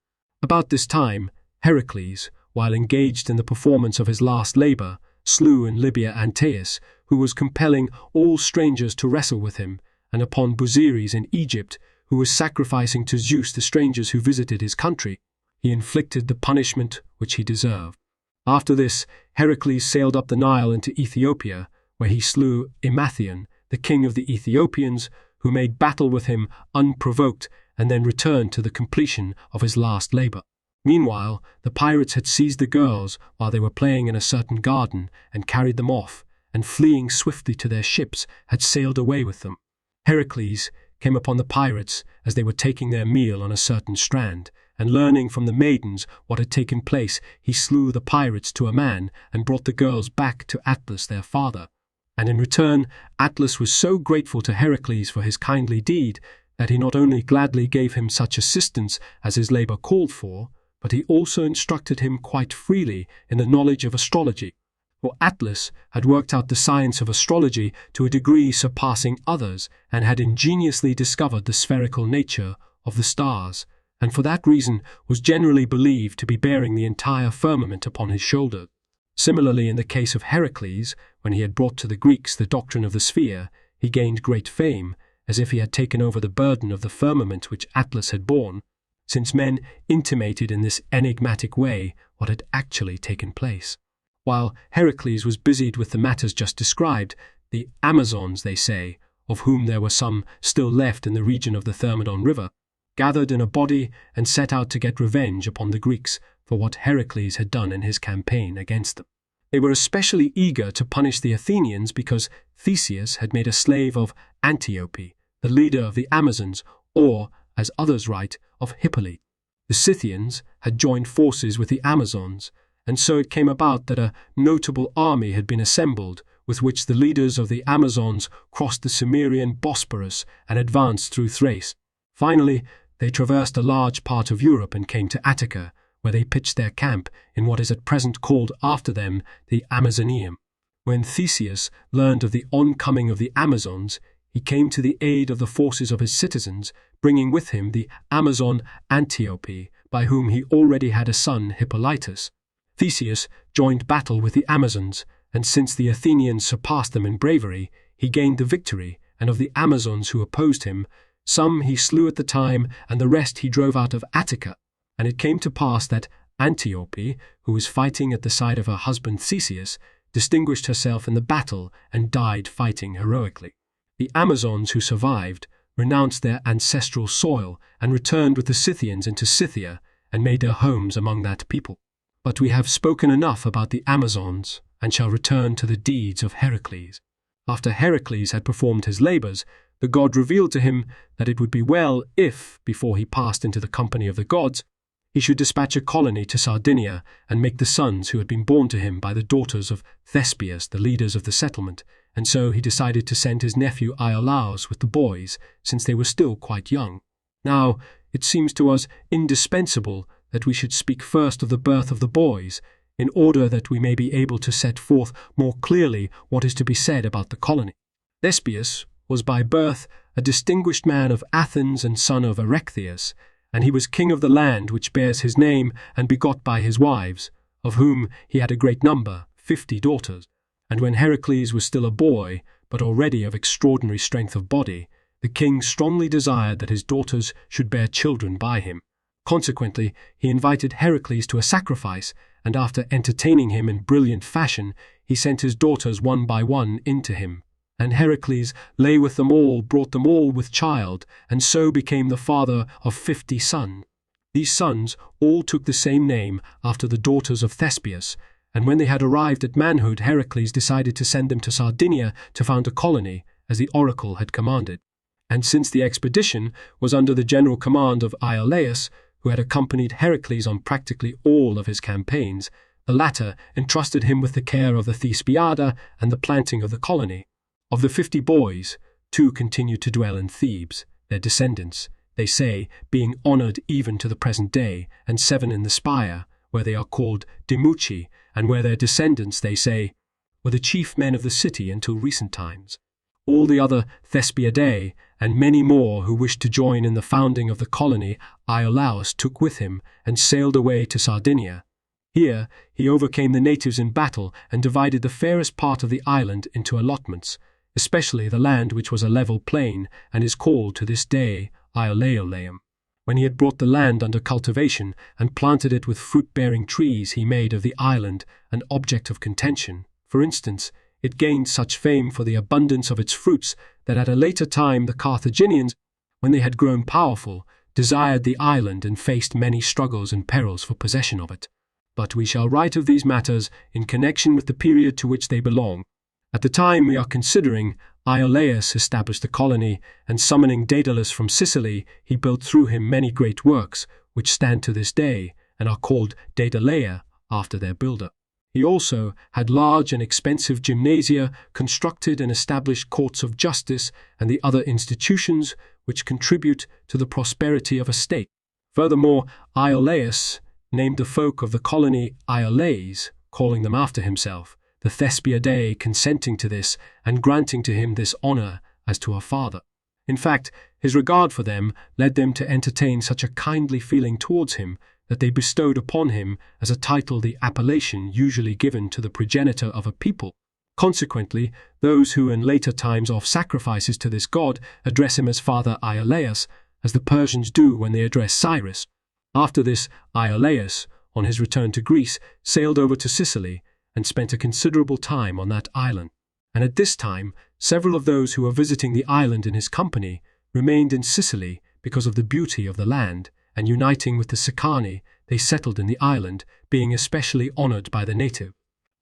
Speaker 1: About this time, Heracles, while engaged in the performance of his last labor, slew in Libya Antaeus, who was compelling all strangers to wrestle with him, and upon Busiris in Egypt, who was sacrificing to Zeus the strangers who visited his country, he inflicted the punishment which he deserved. After this, Heracles sailed up the Nile into Ethiopia, where he slew Emathion, the king of the Ethiopians, who made battle with him unprovoked, and then returned to the completion of his last labor. Meanwhile, the pirates had seized the girls while they were playing in a certain garden, and carried them off, and fleeing swiftly to their ships, had sailed away with them. Heracles came upon the pirates as they were taking their meal on a certain strand, and learning from the maidens what had taken place, he slew the pirates to a man, and brought the girls back to Atlas their father. And in return, Atlas was so grateful to Heracles for his kindly deed, that he not only gladly gave him such assistance as his labor called for, but he also instructed him quite freely in the knowledge of astrology. For Atlas had worked out the science of astrology to a degree surpassing others, and had ingeniously discovered the spherical nature of the stars, and for that reason was generally believed to be bearing the entire firmament upon his shoulders. Similarly, in the case of Heracles, when he had brought to the Greeks the doctrine of the sphere, he gained great fame, as if he had taken over the burden of the firmament which Atlas had borne, since men intimated in this enigmatic way what had actually taken place. While Heracles was busied with the matters just described, the Amazons, they say, of whom there were some still left in the region of the Thermodon River, gathered in a body and set out to get revenge upon the Greeks for what Heracles had done in his campaign against them. They were especially eager to punish the Athenians because Theseus had made a slave of Antiope, the leader of the Amazons, or, as others write, of Hippolyte. The Scythians had joined forces with the Amazons, and so it came about that a notable army had been assembled, with which the leaders of the Amazons crossed the Cimmerian Bosporus and advanced through Thrace. Finally, they traversed a large part of Europe and came to Attica, where they pitched their camp in what is at present called after them the Amazoneum. When Theseus learned of the oncoming of the Amazons, he came to the aid of the forces of his citizens, bringing with him the Amazon Antiope, by whom he already had a son, Hippolytus. Theseus joined battle with the Amazons, and since the Athenians surpassed them in bravery, he gained the victory, and of the Amazons who opposed him, some he slew at the time, and the rest he drove out of Attica. And it came to pass that Antiope, who was fighting at the side of her husband Theseus, distinguished herself in the battle and died fighting heroically. The Amazons who survived renounced their ancestral soil and returned with the Scythians into Scythia and made their homes among that people. But we have spoken enough about the Amazons and shall return to the deeds of Heracles. After Heracles had performed his labors, the god revealed to him that it would be well if, before he passed into the company of the gods, he should dispatch a colony to Sardinia and make the sons who had been born to him by the daughters of Thespius, the leaders of the settlement, and so he decided to send his nephew Iolaus with the boys, since they were still quite young. Now, it seems to us indispensable that we should speak first of the birth of the boys, in order that we may be able to set forth more clearly what is to be said about the colony. Thespius was by birth a distinguished man of Athens and son of Erechtheus, and he was king of the land which bears his name and begot by his wives, of whom he had a great number, 50 daughters. And when Heracles was still a boy, but already of extraordinary strength of body, the king strongly desired that his daughters should bear children by him. Consequently, he invited Heracles to a sacrifice, and after entertaining him in brilliant fashion, he sent his daughters one by one in to him. And Heracles lay with them all, brought them all with child, and so became the father of 50 sons. These sons all took the same name after the daughters of Thespius, and when they had arrived at manhood, Heracles decided to send them to Sardinia to found a colony, as the oracle had commanded. And since the expedition was under the general command of Iolaus, who had accompanied Heracles on practically all of his campaigns, the latter entrusted him with the care of the Thespiada and the planting of the colony. Of the 50 boys, 2 continued to dwell in Thebes, their descendants, they say, being honored even to the present day, and 7 in the spire, where they are called Demuchi, and where their descendants, they say, were the chief men of the city until recent times. All the other Thespiadae, and many more who wished to join in the founding of the colony, Iolaus took with him and sailed away to Sardinia. Here he overcame the natives in battle and divided the fairest part of the island into allotments, especially the land which was a level plain and is called to this day Iolaeolaeum. When he had brought the land under cultivation and planted it with fruit-bearing trees, he made of the island an object of contention. For instance, it gained such fame for the abundance of its fruits that at a later time the Carthaginians, when they had grown powerful, desired the island and faced many struggles and perils for possession of it. But we shall write of these matters in connection with the period to which they belong. At the time we are considering, Iolaus established the colony, and summoning Daedalus from Sicily, he built through him many great works, which stand to this day, and are called Daedaleia, after their builder. He also had large and expensive gymnasia, constructed and established courts of justice, and the other institutions which contribute to the prosperity of a state. Furthermore, Iolaus named the folk of the colony Iolais, calling them after himself, the Thespiadae consenting to this and granting to him this honor as to a father. In fact, his regard for them led them to entertain such a kindly feeling towards him that they bestowed upon him as a title the appellation usually given to the progenitor of a people. Consequently, those who in later times offer sacrifices to this god address him as Father Iolaus, as the Persians do when they address Cyrus. After this, Iolaus, on his return to Greece, sailed over to Sicily and spent a considerable time on that island. And at this time, several of those who were visiting the island in his company remained in Sicily because of the beauty of the land, and uniting with the Sicani, they settled in the island, being especially honored by the native.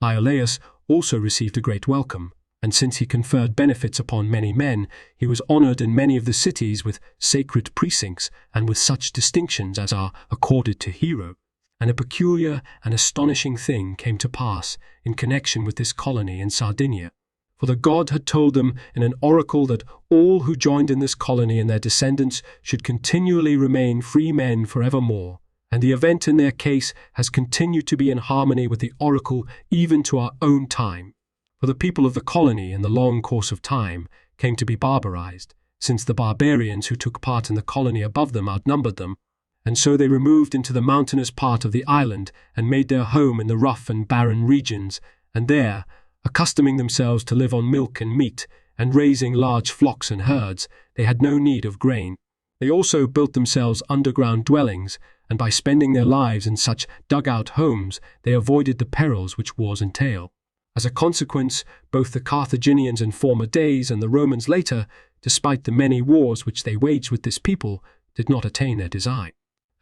Speaker 1: Iolaus also received a great welcome, and since he conferred benefits upon many men, he was honored in many of the cities with sacred precincts and with such distinctions as are accorded to heroes. And a peculiar and astonishing thing came to pass in connection with this colony in Sardinia. For the god had told them in an oracle that all who joined in this colony and their descendants should continually remain free men forevermore, and the event in their case has continued to be in harmony with the oracle even to our own time. For the people of the colony in the long course of time came to be barbarized, since the barbarians who took part in the colony above them outnumbered them, and so they removed into the mountainous part of the island and made their home in the rough and barren regions, and there, accustoming themselves to live on milk and meat, and raising large flocks and herds, they had no need of grain. They also built themselves underground dwellings, and by spending their lives in such dug-out homes, they avoided the perils which wars entail. As a consequence, both the Carthaginians in former days and the Romans later, despite the many wars which they waged with this people, did not attain their design.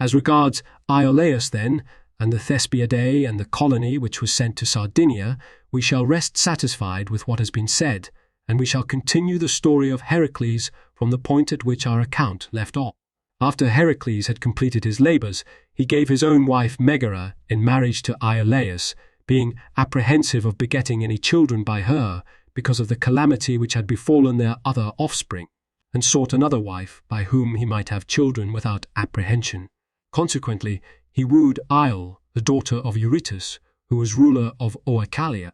Speaker 1: As regards Iolaus, then, and the Thespiadae and the colony which was sent to Sardinia, we shall rest satisfied with what has been said, and we shall continue the story of Heracles from the point at which our account left off. After Heracles had completed his labors, he gave his own wife Megara in marriage to Iolaus, being apprehensive of begetting any children by her because of the calamity which had befallen their other offspring, and sought another wife by whom he might have children without apprehension. Consequently, he wooed Io, the daughter of Eurytus, who was ruler of Oechalia.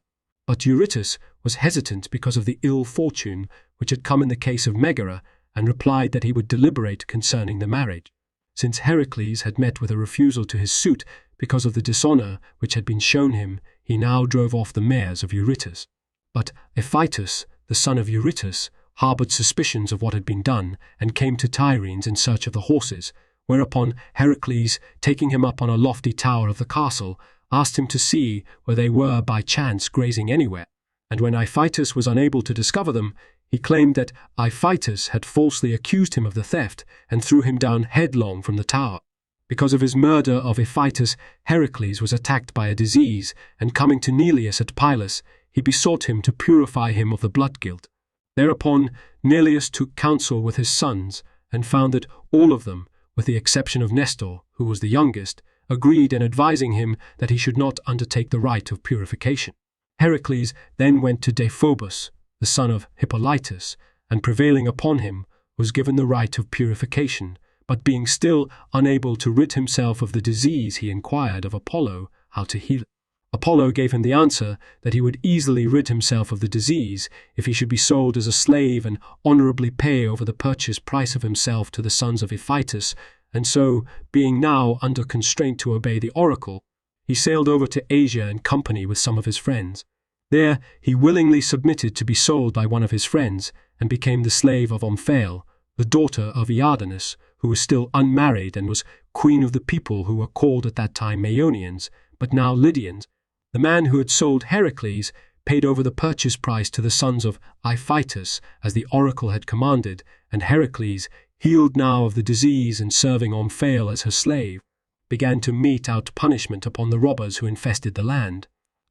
Speaker 1: But Eurytus was hesitant because of the ill fortune which had come in the case of Megara, and replied that he would deliberate concerning the marriage. Since Heracles had met with a refusal to his suit because of the dishonor which had been shown him, he now drove off the mares of Eurytus. But Ephitus, the son of Eurytus, harbored suspicions of what had been done, and came to Tyrrhenes in search of the horses, whereupon Heracles, taking him up on a lofty tower of the castle, asked him to see where they were by chance grazing anywhere. and when Iphitus was unable to discover them, he claimed that Iphitus had falsely accused him of the theft and threw him down headlong from the tower. Because of his murder of Iphitus, Heracles was attacked by a disease, and coming to Neleus at Pylos, he besought him to purify him of the blood guilt. Thereupon Neleus took counsel with his sons, and found that all of them, with the exception of Nestor, who was the youngest, agreed in advising him that he should not undertake the rite of purification. Heracles then went to Deiphobus, the son of Hippolytus, and prevailing upon him, was given the rite of purification, but being still unable to rid himself of the disease, he inquired of Apollo how to heal it. Apollo gave him the answer that he would easily rid himself of the disease if he should be sold as a slave and honorably pay over the purchase price of himself to the sons of Iphitus, and so, being now under constraint to obey the oracle, he sailed over to Asia in company with some of his friends. There he willingly submitted to be sold by one of his friends, and became the slave of Omphale, the daughter of Iardanus, who was still unmarried and was queen of the people who were called at that time Maeonians, but now Lydians. The man who had sold Heracles paid over the purchase price to the sons of Iphitus, as the oracle had commanded, and Heracles, healed now of the disease and serving Omphale as her slave, began to mete out punishment upon the robbers who infested the land.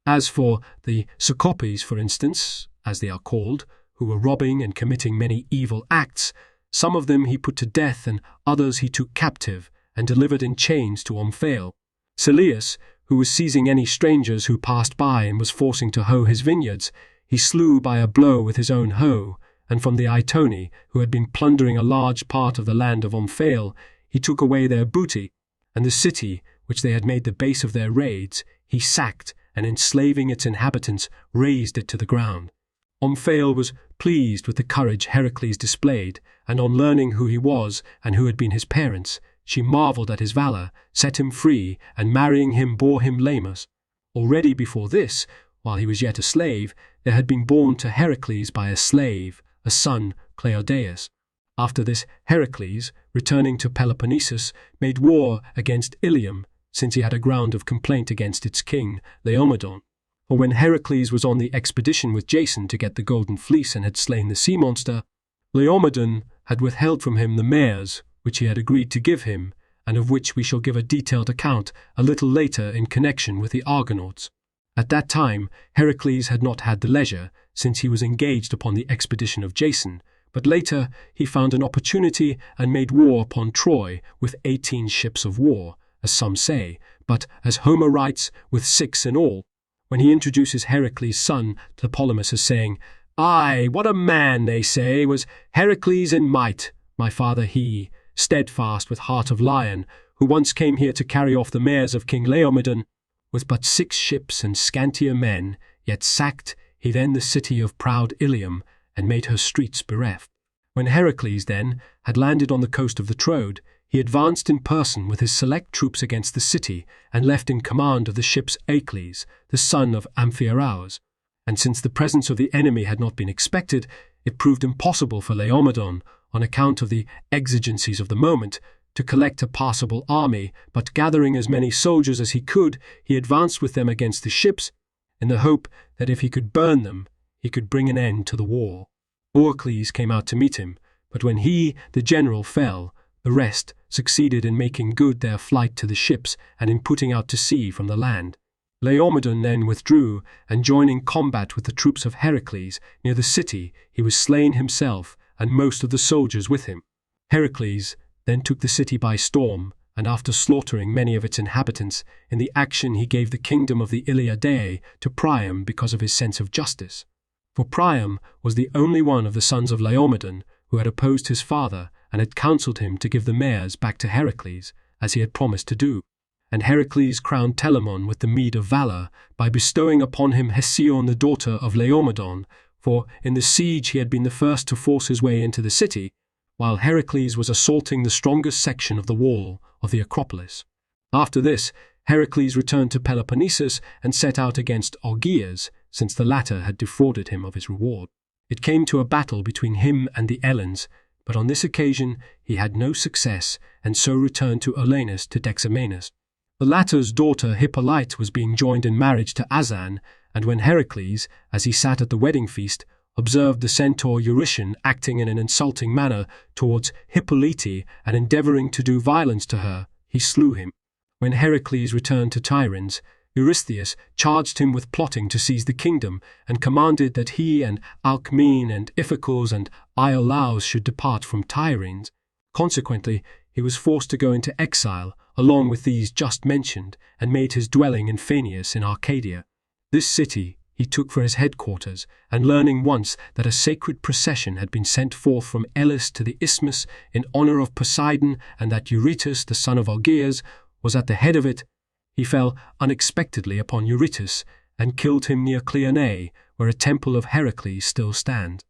Speaker 1: As for the Sicopes, for instance, as they are called, who were robbing and committing many evil acts, some of them he put to death, and others he took captive and delivered in chains to Omphale. Celeus, who was seizing any strangers who passed by and was forcing to hoe his vineyards, he slew by a blow with his own hoe, and from the Aetoni, who had been plundering a large part of the land of Omphale, he took away their booty, and the city, which they had made the base of their raids, he sacked, and enslaving its inhabitants, razed it to the ground. Omphale was pleased with the courage Heracles displayed, and on learning who he was and who had been his parents, she marveled at his valor, set him free, and marrying him bore him Lamus. Already before this, while he was yet a slave, there had been born to Heracles by a slave, a son, Cleodaeus. After this, Heracles, returning to Peloponnesus, made war against Ilium, since he had a ground of complaint against its king, Laomedon. For when Heracles was on the expedition with Jason to get the golden fleece and had slain the sea monster, Laomedon had withheld from him the mares which he had agreed to give him, and of which we shall give a detailed account a little later in connection with the Argonauts. At that time, Heracles had not had the leisure, since he was engaged upon the expedition of Jason, but later he found an opportunity and made war upon Troy with 18 ships of war, as some say, but, as Homer writes, with 6 in all, when he introduces Heracles' son to Polemus as saying, "Aye, what a man, they say, was Heracles in might, my father he, steadfast with heart of lion, who once came here to carry off the mares of King Laomedon, with but 6 ships and scantier men, yet sacked he then the city of proud Ilium, and made her streets bereft." When Heracles, then, had landed on the coast of the Troad, he advanced in person with his select troops against the city, and left in command of the ships Acles, the son of Amphiaraus. And since the presence of the enemy had not been expected, it proved impossible for Laomedon, on account of the exigencies of the moment, to collect a passable army, but gathering as many soldiers as he could, he advanced with them against the ships, in the hope that if he could burn them, he could bring an end to the war. Orcles came out to meet him, but when he, the general, fell, the rest succeeded in making good their flight to the ships and in putting out to sea from the land. Laomedon then withdrew, and joining combat with the troops of Heracles near the city, he was slain himself and most of the soldiers with him. Heracles then took the city by storm, and after slaughtering many of its inhabitants, in the action he gave the kingdom of the Iliadae to Priam because of his sense of justice. For Priam was the only one of the sons of Laomedon who had opposed his father and had counselled him to give the mares back to Heracles, as he had promised to do. And Heracles crowned Telamon with the meed of valour by bestowing upon him Hesione, the daughter of Laomedon, for in the siege he had been the first to force his way into the city, while Heracles was assaulting the strongest section of the wall of the Acropolis. After this, Heracles returned to Peloponnesus and set out against Argias, since the latter had defrauded him of his reward. It came to a battle between him and the Ellens, but on this occasion he had no success, and so returned to Olenus to Dexamenus. The latter's daughter Hippolyte was being joined in marriage to Azan, and when Heracles, as he sat at the wedding feast, observed the centaur Eurytion acting in an insulting manner towards Hippolyte and endeavoring to do violence to her, he slew him. When Heracles returned to Tiryns, Eurystheus charged him with plotting to seize the kingdom and commanded that he and Alcmene and Iphicles and Iolaus should depart from Tiryns. Consequently, he was forced to go into exile, along with these just mentioned, and made his dwelling in Phaneus in Arcadia. This city he took for his headquarters, and learning once that a sacred procession had been sent forth from Elis to the isthmus in honor of Poseidon, and that Eurytus, the son of Algeas, was at the head of it, he fell unexpectedly upon Eurytus and killed him near Cleonae, where a temple of Heracles still stands.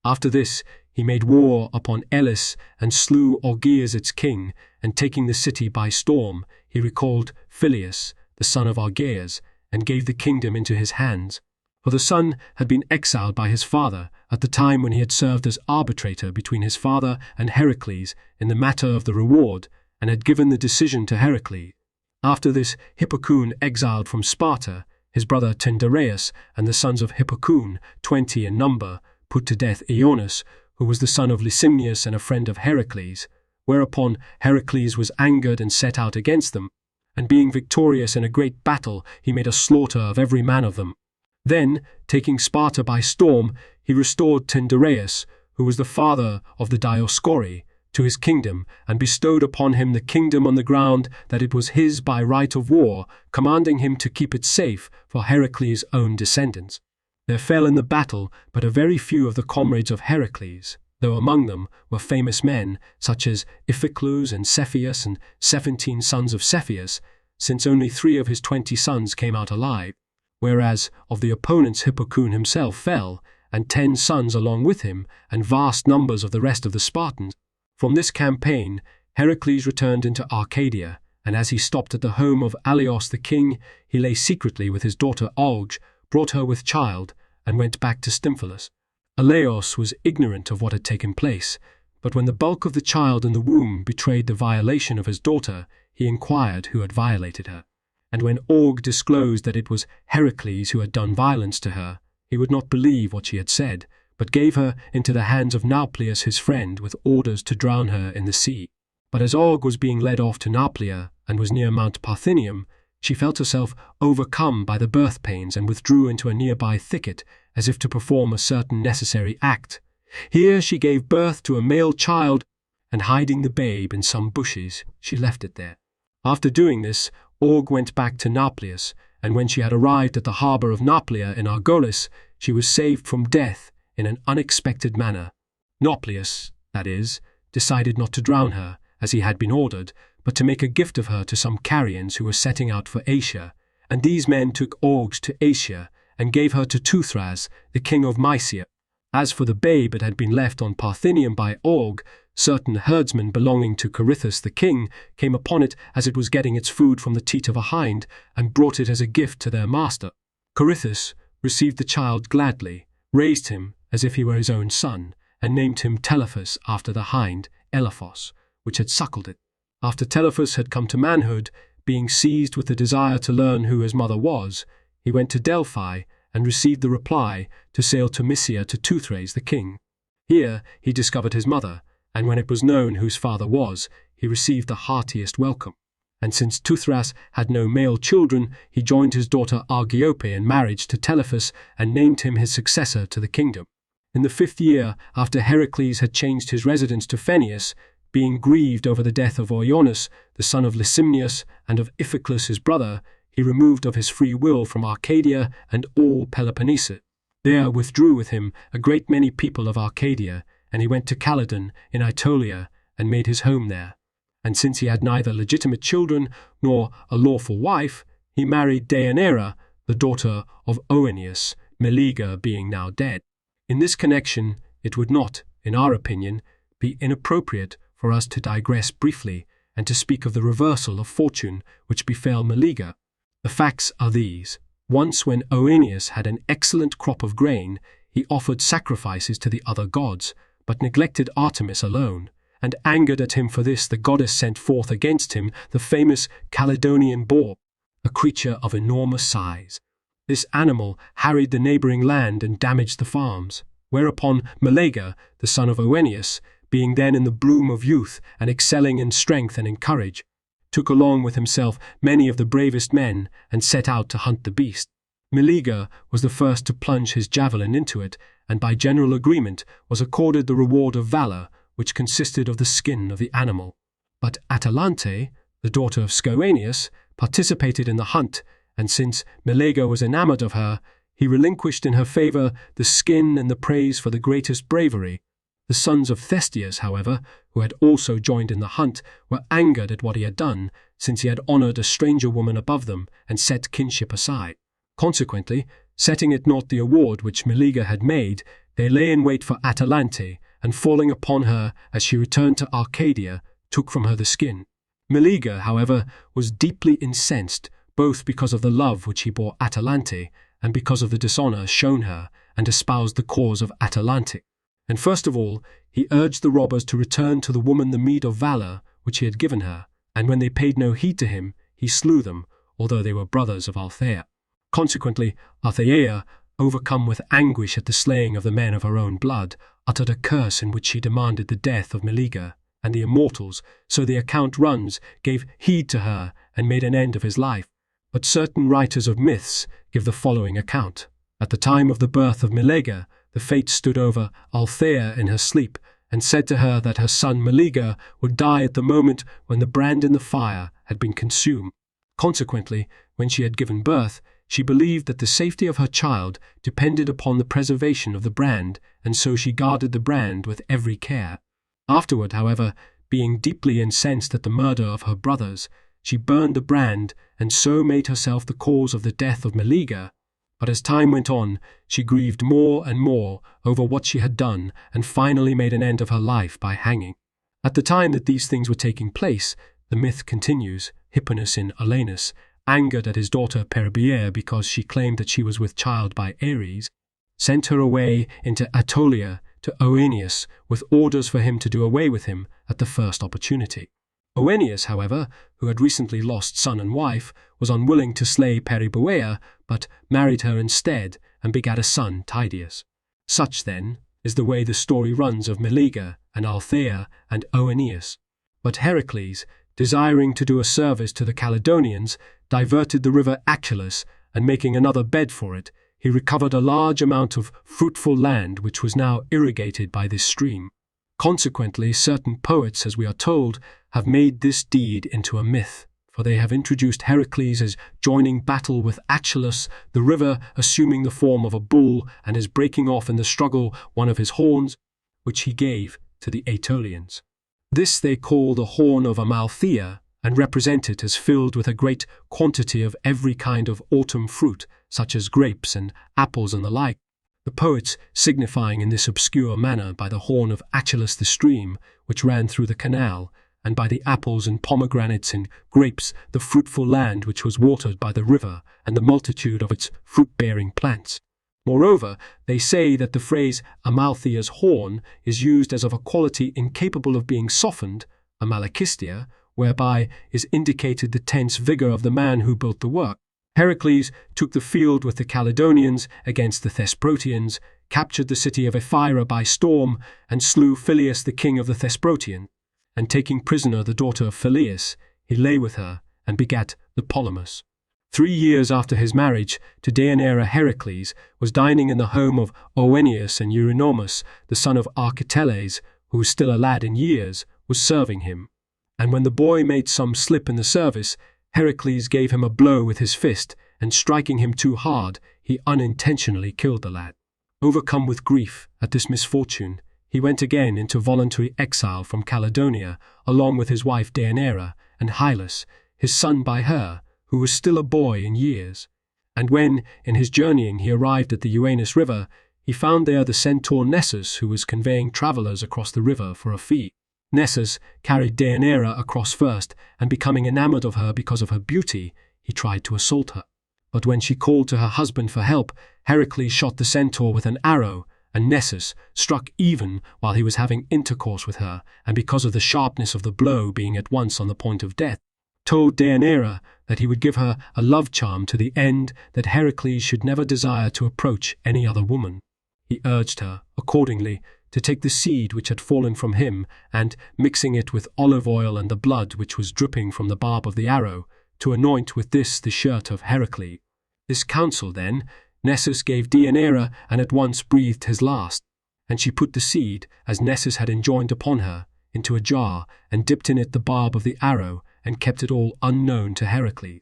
Speaker 1: After this, he made war upon Elis and slew Algeas its king, and taking the city by storm, he recalled Phyleus, the son of Algeas, and gave the kingdom into his hands. For the son had been exiled by his father at the time when he had served as arbitrator between his father and Heracles in the matter of the reward, and had given the decision to Heracles. After this, Hippocoon exiled from Sparta, his brother Tyndareus and the sons of Hippocoon, 20 in number, put to death Eoneus, who was the son of Lysimnius and a friend of Heracles, whereupon Heracles was angered and set out against them, and being victorious in a great battle, he made a slaughter of every man of them. Then, taking Sparta by storm, he restored Tyndareus, who was the father of the Dioscuri, to his kingdom, and bestowed upon him the kingdom on the ground that it was his by right of war, commanding him to keep it safe for Heracles' own descendants. There fell in the battle but a very few of the comrades of Heracles, though among them were famous men, such as Iphiclus and Cepheus and 17 sons of Cepheus, since only 3 of his 20 sons came out alive, whereas of the opponents Hippocoon himself fell, and 10 sons along with him, and vast numbers of the rest of the Spartans. From this campaign, Heracles returned into Arcadia, and as he stopped at the home of Aleos the king, he lay secretly with his daughter Olge, brought her with child, and went back to Stymphalus. Aleos was ignorant of what had taken place, but when the bulk of the child in the womb betrayed the violation of his daughter, he inquired who had violated her. And when Org disclosed that it was Heracles who had done violence to her, he would not believe what she had said, but gave her into the hands of Nauplius his friend with orders to drown her in the sea. But as Og was being led off to Nauplia and was near Mount Parthenium, she felt herself overcome by the birth pains and withdrew into a nearby thicket as if to perform a certain necessary act. Here she gave birth to a male child, and hiding the babe in some bushes, she left it there. After doing this, Og went back to Nauplius, and when she had arrived at the harbour of Nauplia in Argolis, she was saved from death in an unexpected manner. Nauplius, that is, decided not to drown her, as he had been ordered, but to make a gift of her to some Carians who were setting out for Asia, and these men took Org to Asia, and gave her to Teuthras, the king of Mysia. As for the babe that had been left on Parthenium by Org, certain herdsmen belonging to Corythus the king came upon it as it was getting its food from the teat of a hind, and brought it as a gift to their master. Corythus received the child gladly, raised him as if he were his own son, and named him Telephus after the hind, Elephos, which had suckled it. After Telephus had come to manhood, being seized with the desire to learn who his mother was, he went to Delphi and received the reply to sail to Mysia to Teuthras the king. Here he discovered his mother, and when it was known whose father was, he received the heartiest welcome. And since Teuthras had no male children, he joined his daughter Argiope in marriage to Telephus and named him his successor to the kingdom. In the 5th year after Heracles had changed his residence to Phaneus, being grieved over the death of Oiones, the son of Lysimnius, and of Iphiclus his brother, he removed of his free will from Arcadia and all Peloponnesus. There withdrew with him a great many people of Arcadia, and he went to Calydon in Aetolia and made his home there. And since he had neither legitimate children nor a lawful wife, he married Deianira, the daughter of Oeneus, Meleager being now dead. In this connection, it would not, in our opinion, be inappropriate for us to digress briefly and to speak of the reversal of fortune which befell Meleager. The facts are these. Once when Oeneus had an excellent crop of grain, he offered sacrifices to the other gods, but neglected Artemis alone, and angered at him for this, the goddess sent forth against him the famous Caledonian boar, a creature of enormous size. This animal harried the neighboring land and damaged the farms, whereupon Meleager, the son of Oeneus, being then in the bloom of youth and excelling in strength and in courage, took along with himself many of the bravest men and set out to hunt the beast. Meleager was the first to plunge his javelin into it, and by general agreement was accorded the reward of valor, which consisted of the skin of the animal. But Atalante, the daughter of Scoeneus, participated in the hunt, and since Meleager was enamored of her, he relinquished in her favor the skin and the praise for the greatest bravery. The sons of Theseus, however, who had also joined in the hunt, were angered at what he had done, since he had honored a stranger woman above them and set kinship aside. Consequently, setting at naught the award which Meleager had made, they lay in wait for Atalante, and falling upon her as she returned to Arcadia, took from her the skin. Meleager, however, was deeply incensed, both because of the love which he bore Atalante, and because of the dishonor shown her, and espoused the cause of Atalante. And first of all, he urged the robbers to return to the woman the meed of valor which he had given her, and when they paid no heed to him, he slew them, although they were brothers of Thayer. Consequently, Thayer, overcome with anguish at the slaying of the men of her own blood, uttered a curse in which she demanded the death of Meleager, and the immortals, so the account runs, gave heed to her and made an end of his life. But certain writers of myths give the following account. At the time of the birth of Meleager, the Fates stood over Thayer in her sleep, and said to her that her son Meleager would die at the moment when the brand in the fire had been consumed. Consequently, when she had given birth, she believed that the safety of her child depended upon the preservation of the brand, and so she guarded the brand with every care. Afterward, however, being deeply incensed at the murder of her brothers, she burned the brand, and so made herself the cause of the death of Meleager. But as time went on, she grieved more and more over what she had done, and finally made an end of her life by hanging. At the time that these things were taking place, the myth continues, Hipponus in Alanus, angered at his daughter Peribaea because she claimed that she was with child by Ares, sent her away into Aetolia to Oeneus with orders for him to do away with him at the first opportunity. Oeneus, however, who had recently lost son and wife, was unwilling to slay Peribaea, but married her instead and begat a son, Tydeus. Such, then, is the way the story runs of Meleager and Thayer and Oeneus. But Heracles, desiring to do a service to the Caledonians, diverted the river Achelous, and making another bed for it, he recovered a large amount of fruitful land which was now irrigated by this stream. Consequently, certain poets, as we are told, have made this deed into a myth, for they have introduced Heracles as joining battle with Achelous, the river assuming the form of a bull and as breaking off in the struggle one of his horns, which he gave to the Aetolians. This they call the horn of Amalthea, and represent it as filled with a great quantity of every kind of autumn fruit, such as grapes and apples and the like, the poets signifying in this obscure manner by the horn of Achelous the stream, which ran through the canal, and by the apples and pomegranates and grapes the fruitful land which was watered by the river, and the multitude of its fruit-bearing plants. Moreover, they say that the phrase Amalthea's horn is used as of a quality incapable of being softened, amalakistia, whereby is indicated the tense vigor of the man who built the work. Heracles took the field with the Caledonians against the Thesprotians, captured the city of Ephyra by storm, and slew Phyleus the king of the Thesprotians. And taking prisoner the daughter of Phyleus, he lay with her, and begat the Polemus. 3 years after his marriage to Deianira, Heracles was dining in the home of Oeneus, and Eurynomus, the son of Architeles, who was still a lad in years, was serving him. And when the boy made some slip in the service, Heracles gave him a blow with his fist, and striking him too hard, he unintentionally killed the lad. Overcome with grief at this misfortune, he went again into voluntary exile from Caledonia, along with his wife Deianira, and Hylas, his son by her, who was still a boy in years. And when, in his journeying, he arrived at the Euanus River, he found there the centaur Nessus, who was conveying travellers across the river for a fee. Nessus carried Deianira across first, and becoming enamored of her because of her beauty, he tried to assault her. But when she called to her husband for help, Heracles shot the centaur with an arrow, and Nessus struck even while he was having intercourse with her, and because of the sharpness of the blow being at once on the point of death, told Deianira that he would give her a love charm to the end that Heracles should never desire to approach any other woman. He urged her, accordingly, to take the seed which had fallen from him, and, mixing it with olive oil and the blood which was dripping from the barb of the arrow, to anoint with this the shirt of Heracles. This counsel, then, Nessus gave Deianira, and at once breathed his last. And she put the seed, as Nessus had enjoined upon her, into a jar, and dipped in it the barb of the arrow, and kept it all unknown to Heracles.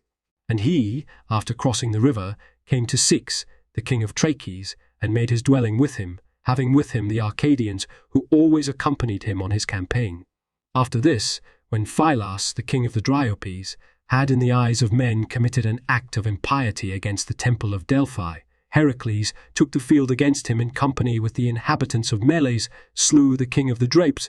Speaker 1: And he, after crossing the river, came to Syx, the king of Trachis, and made his dwelling with him, having with him the Arcadians, who always accompanied him on his campaign. After this, when Phylas, the king of the Dryopes, had in the eyes of men committed an act of impiety against the temple of Delphi, Heracles took the field against him in company with the inhabitants of Meles, slew the king of the Drapes,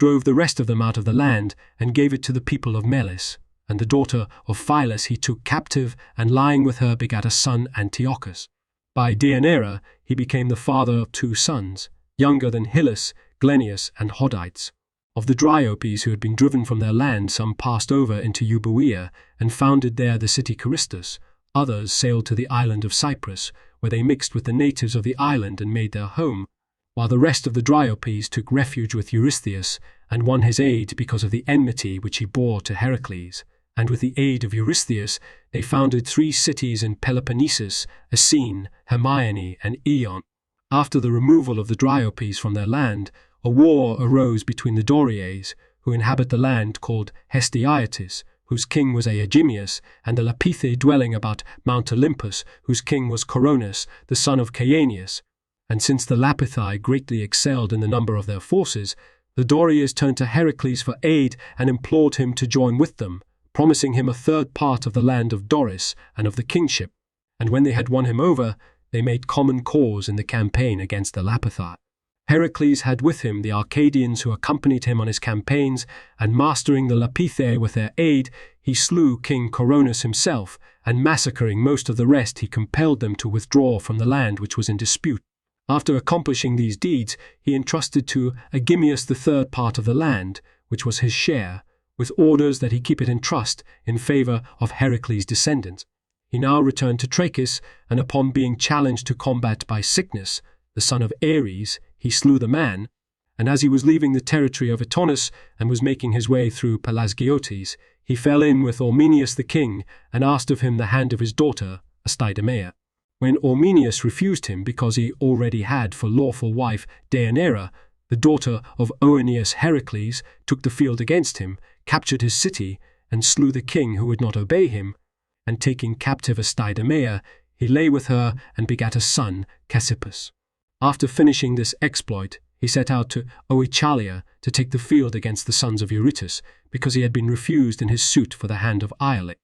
Speaker 1: drove the rest of them out of the land, and gave it to the people of Meles. And the daughter of Phylas he took captive, and lying with her begat a son Antiochus. By Deianira he became the father of 2 sons, younger than Hyllus, Glenius, and Hodites. Of the Dryopes who had been driven from their land, some passed over into Euboea, and founded there the city Charistus. Others sailed to the island of Cyprus, where they mixed with the natives of the island and made their home, while the rest of the Dryopes took refuge with Eurystheus, and won his aid because of the enmity which he bore to Heracles. And with the aid of Eurystheus they founded 3 cities in Peloponnesus, Essene, Hermione, and Eion. After the removal of the Dryopes from their land, a war arose between the Doriaes, who inhabit the land called Hestiaetis, whose king was Aegimius, and the Lapithae dwelling about Mount Olympus, whose king was Coronis, the son of Caeneus. And since the Lapithae greatly excelled in the number of their forces, the Doriaes turned to Heracles for aid and implored him to join with them, promising him a 3rd part of the land of Doris and of the kingship. And when they had won him over, they made common cause in the campaign against the Lapithae. Heracles had with him the Arcadians who accompanied him on his campaigns, and mastering the Lapithae with their aid, he slew King Coronis himself, and massacring most of the rest he compelled them to withdraw from the land which was in dispute. After accomplishing these deeds, he entrusted to Aegimius the 3rd part of the land, which was his share, with orders that he keep it in trust in favour of Heracles' descendants. He now returned to Trachis, and upon being challenged to combat by Cycnus, the son of Ares, he slew the man, and as he was leaving the territory of Etonus and was making his way through Pelasgiotes, he fell in with Ormenius the king, and asked of him the hand of his daughter, Astydameia. When Ormenius refused him because he already had for lawful wife Deianira, the daughter of Oeneus Heracles, took the field against him, captured his city, and slew the king who would not obey him, and taking captive Astydameia, he lay with her and begat a son, Cassippus. After finishing this exploit, he set out to Oechalia to take the field against the sons of Eurytus, because he had been refused in his suit for the hand of Iole.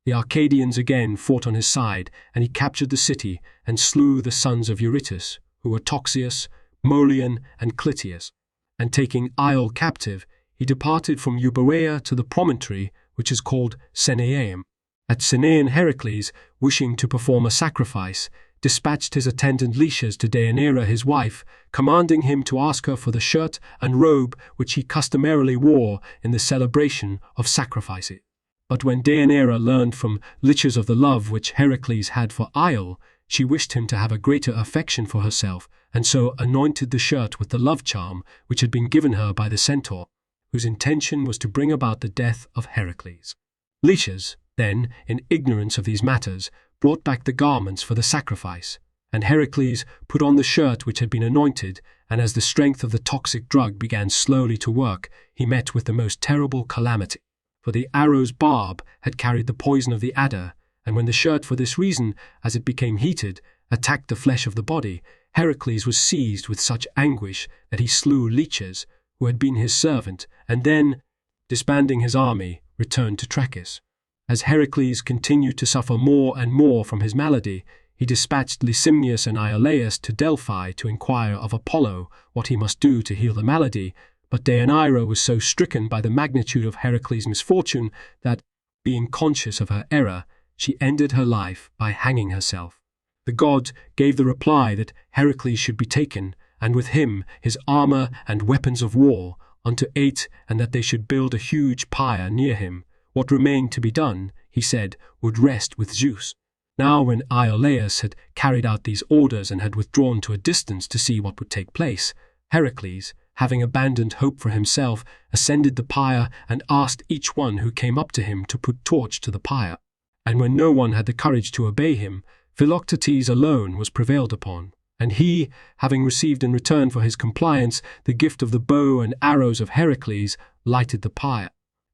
Speaker 1: The Arcadians again fought on his side, and he captured the city and slew the sons of Eurytus, who were Toxius, Molion, and Clytius. And taking Iole captive, he departed from Euboea to the promontory which is called Cenaeum. At Cenaean Heracles, wishing to perform a sacrifice, dispatched his attendant Lycias to Deianira his wife, commanding him to ask her for the shirt and robe which he customarily wore in the celebration of sacrifices. But when Deianira learned from Lycias of the love which Heracles had for Iole, she wished him to have a greater affection for herself, and so anointed the shirt with the love charm which had been given her by the centaur, whose intention was to bring about the death of Heracles. Lycias, then, in ignorance of these matters, brought back the garments for the sacrifice, and Heracles put on the shirt which had been anointed, and as the strength of the toxic drug began slowly to work, he met with the most terrible calamity. For the arrow's barb had carried the poison of the adder, and when the shirt for this reason, as it became heated, attacked the flesh of the body, Heracles was seized with such anguish that he slew Lycias, who had been his servant, and then, disbanding his army, returned to Trachis. As Heracles continued to suffer more and more from his malady, he dispatched Lysimnius and Iolaus to Delphi to inquire of Apollo what he must do to heal the malady, but Deianira was so stricken by the magnitude of Heracles' misfortune that, being conscious of her error, she ended her life by hanging herself. The god gave the reply that Heracles should be taken, and with him his armor and weapons of war, unto 8, and that they should build a huge pyre near him. What remained to be done, he said, would rest with Zeus. Now when Iolaus had carried out these orders and had withdrawn to a distance to see what would take place, Heracles, having abandoned hope for himself, ascended the pyre and asked each one who came up to him to put torch to the pyre. And when no one had the courage to obey him, Philoctetes alone was prevailed upon, and he, having received in return for his compliance the gift of the bow and arrows of Heracles, lighted the pyre.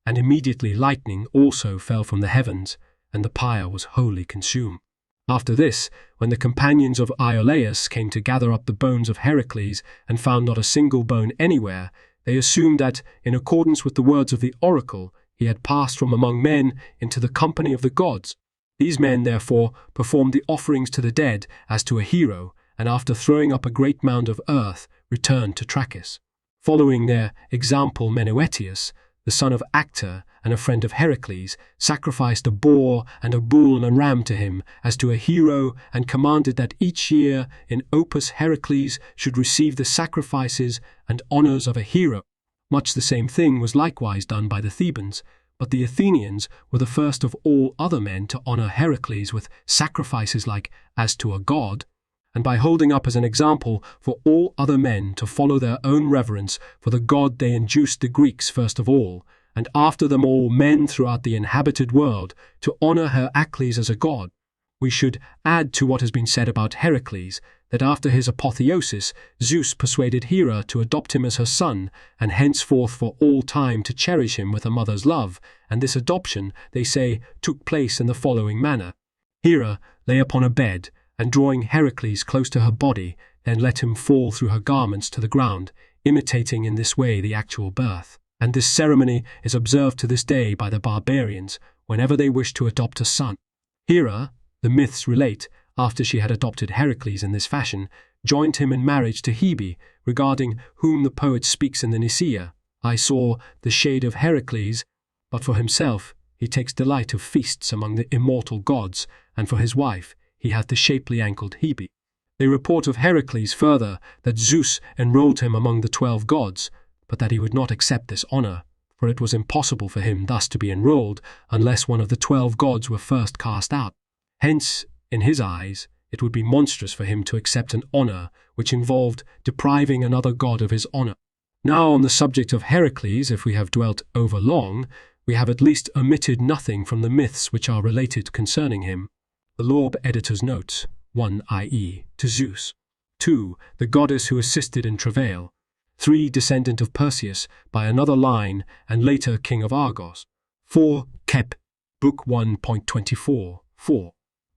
Speaker 1: And immediately lightning also fell from the heavens, and the pyre was wholly consumed. After this, when the companions of Iolaus came to gather up the bones of Heracles and found not a single bone anywhere, they assumed that, in accordance with the words of the oracle, he had passed from among men into the company of the gods. These men, therefore, performed the offerings to the dead as to a hero, and after throwing up a great mound of earth, returned to Trachis. Following their example, Menœtius, the son of Actor and a friend of Heracles, sacrificed a boar and a bull and a ram to him as to a hero, and commanded that each year in Opus Heracles should receive the sacrifices and honors of a hero. Much the same thing was likewise done by the Thebans, but the Athenians were the first of all other men to honor Heracles with sacrifices like as to a god, and by holding up as an example for all other men to follow their own reverence for the god, they induced the Greeks first of all, and after them all men throughout the inhabited world, to honor Heracles as a god. We should add to what has been said about Heracles, that after his apotheosis, Zeus persuaded Hera to adopt him as her son, and henceforth for all time to cherish him with a mother's love, and this adoption, they say, took place in the following manner. Hera lay upon a bed, and drawing Heracles close to her body, then let him fall through her garments to the ground, imitating in this way the actual birth. And this ceremony is observed to this day by the barbarians whenever they wish to adopt a son. Hera, the myths relate, after she had adopted Heracles in this fashion, joined him in marriage to Hebe, regarding whom the poet speaks in the Nicaea. I saw the shade of Heracles, but for himself he takes delight of feasts among the immortal gods, and for his wife he hath the shapely-ankled Hebe. They report of Heracles further that Zeus enrolled him among the 12 gods, but that he would not accept this honor, for it was impossible for him thus to be enrolled unless one of the 12 gods were first cast out. Hence, in his eyes, it would be monstrous for him to accept an honor which involved depriving another god of his honor. Now, on the subject of Heracles, if we have dwelt over long, we have at least omitted nothing from the myths which are related concerning him. The Lorb editor's notes: 1. i.e. to Zeus. 2. The goddess who assisted in travail. 3. Descendant of Perseus by another line and later king of Argos. 4. Kep. Book 1.24. 4.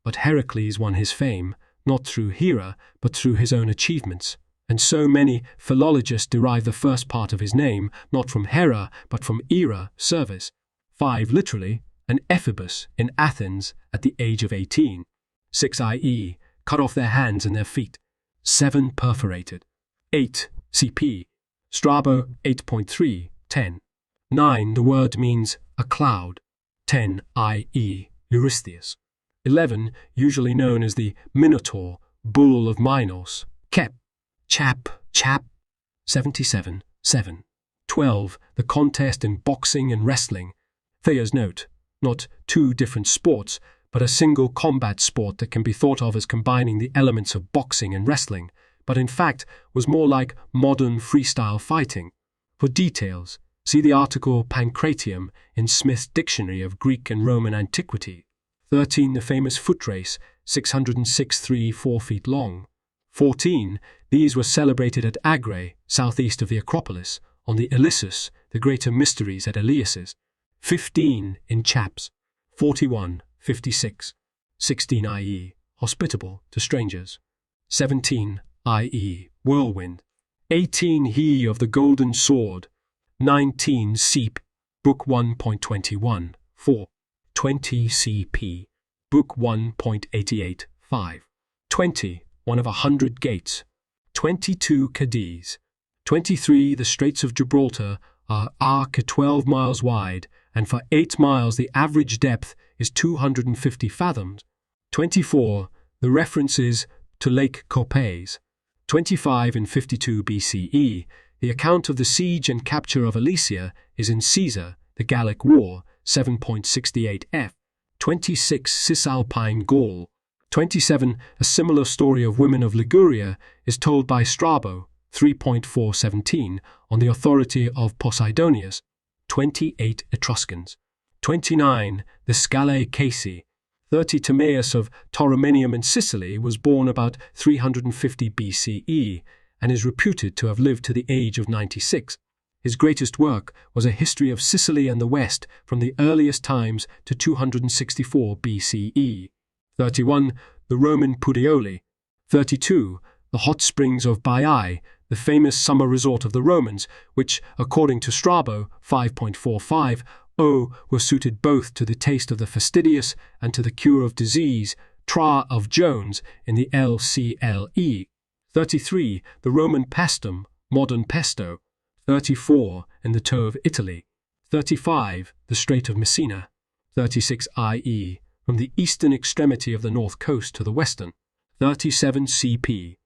Speaker 1: But Heracles won his fame, not through Hera, but through his own achievements, and so many philologists derive the first part of his name not from Hera, but from Era, service. 5. Literally, an ephebus in Athens at the age of 18. 6. i.e. cut off their hands and their feet. 7. Perforated. 8. cp. Strabo 8.3, 10. 9. The word means a cloud. 10. i.e. Eurystheus. 11. Usually known as the Minotaur, bull of Minos. Kep. Chap. 77. 7. 12. The contest in boxing and wrestling. Thayer's note: not two different sports, but a single combat sport that can be thought of as combining the elements of boxing and wrestling, but in fact was more like modern freestyle fighting. For details, see the article Pancratium in Smith's Dictionary of Greek and Roman Antiquity. 13. The famous foot race, 606 4 feet long. 14. These were celebrated at Agrae, southeast of the Acropolis, on the Ilissus, the greater mysteries at Elias's. 15. In Chaps. 41. 56. 16. i.e. hospitable to strangers. 17. i.e. whirlwind. 18. He of the golden sword. 19. Seep. Book 1.21. 4. 20. cp. Book 1.88. 5. 20. One of 100 gates. 22. Cadiz. 23. The Straits of Gibraltar are arc 12 miles wide, and for 8 miles the average depth is 250 fathoms. 24. The references to Lake Corpais. 25 and 52 BCE, the account of the siege and capture of Alesia is in Caesar, the Gallic War, 7.68 f. 26 Cisalpine Gaul. 27 A similar story of women of Liguria is told by Strabo, 3.417, on the authority of Posidonius. 28 Etruscans. 29 The Scalae Casii. 30 Timaeus of Tauromenium in Sicily was born about 350 BCE and is reputed to have lived to the age of 96. His greatest work was a history of Sicily and the West from the earliest times to 264 BCE. 31 The Roman Puteoli. 32 The hot springs of Baiae, the famous summer resort of the Romans, which, according to Strabo, 5.45, were suited both to the taste of the fastidious and to the cure of disease, Tra of Jones in the LCLE. 33 The Roman Pastum, modern pesto. 34 In the toe of Italy. 35 The Strait of Messina. 36 i.e. from the eastern extremity of the north coast to the western. 37 CP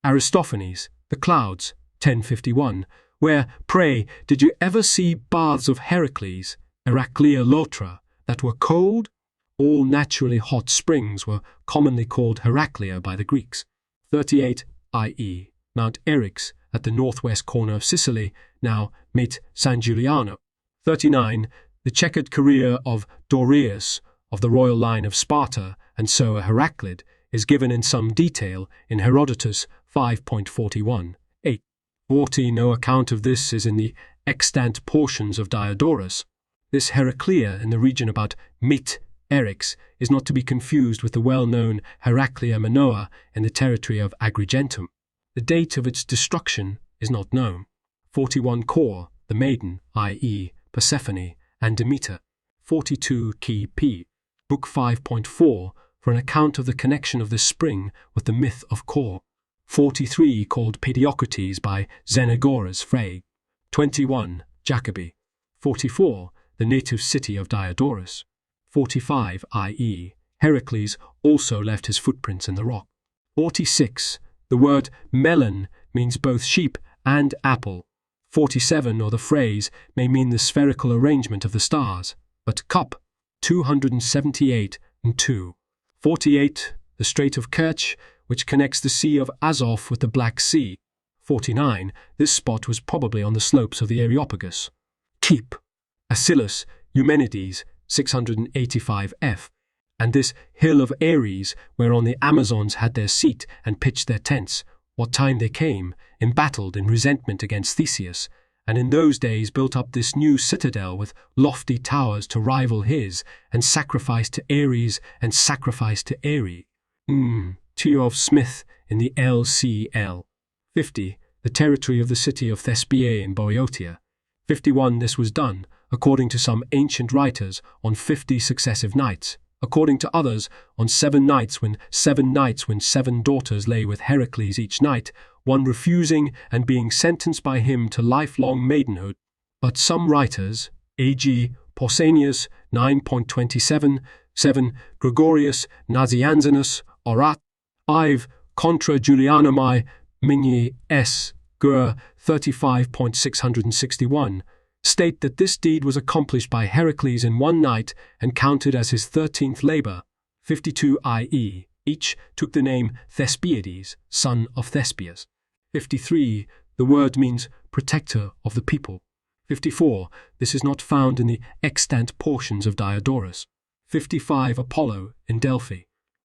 Speaker 1: Aristophanes, The Clouds, 1051, where, pray, did you ever see baths of Heracles, Heraclea Lotra, that were cold? All naturally hot springs were commonly called Heraclea by the Greeks. 38 i.e. Mount Eryx, at the northwest corner of Sicily, now Mete San Giuliano. 39 The checkered career of Dorieus, of the royal line of Sparta, and so a Heraclid, is given in some detail in Herodotus 5.41. 8. 40 No account of this is in the extant portions of Diodorus. This Heraclea in the region about Mete Eryx is not to be confused with the well-known Heraclea Minoa in the territory of Agrigentum. The date of its destruction is not known. 41 Cor, the maiden, i.e. Persephone, and Demeter. 42 Key P. Book 5.4 for an account of the connection of this spring with the myth of Kor. 43 called Pediocrates by Xenagoras Frey. 21 Jacobi. 44 the native city of Diodorus. 45 i.e. Heracles also left his footprints in the rock. 46 the word melon means both sheep and apple. 47 or the phrase may mean the spherical arrangement of the stars, but cup. 278 and 2. 48 the Strait of Kerch, which connects the Sea of Azov with the Black Sea. 49 this spot was probably on the slopes of the Areopagus. Keep. Acillus, Eumenides, 685 f. And this hill of Ares, whereon the Amazons had their seat and pitched their tents, what time they came, embattled in resentment against Theseus, and in those days built up this new citadel with lofty towers to rival his, and sacrificed to Ares and sacrificed to Ares. Theodore Smith in the LCL. 50 the territory of the city of Thespiae in Boeotia. 51 this was done, according to some ancient writers, on 50 successive nights, according to others, on 7 nights when 7 daughters lay with Heracles each night, one refusing and being sentenced by him to lifelong maidenhood. But some writers, A.G. Pausanias, 9.27, 7, Gregorius Nazianzenus, Orat, 5, Contra Julianumi, Migny S. Geer, 35.661, state that this deed was accomplished by Heracles in one night and counted as his 13th labor. 52 i.e. each took the name Thespiades, son of Thespius. 53 the word means protector of the people. 54 this is not found in the extant portions of Diodorus. 55 Apollo in Delphi.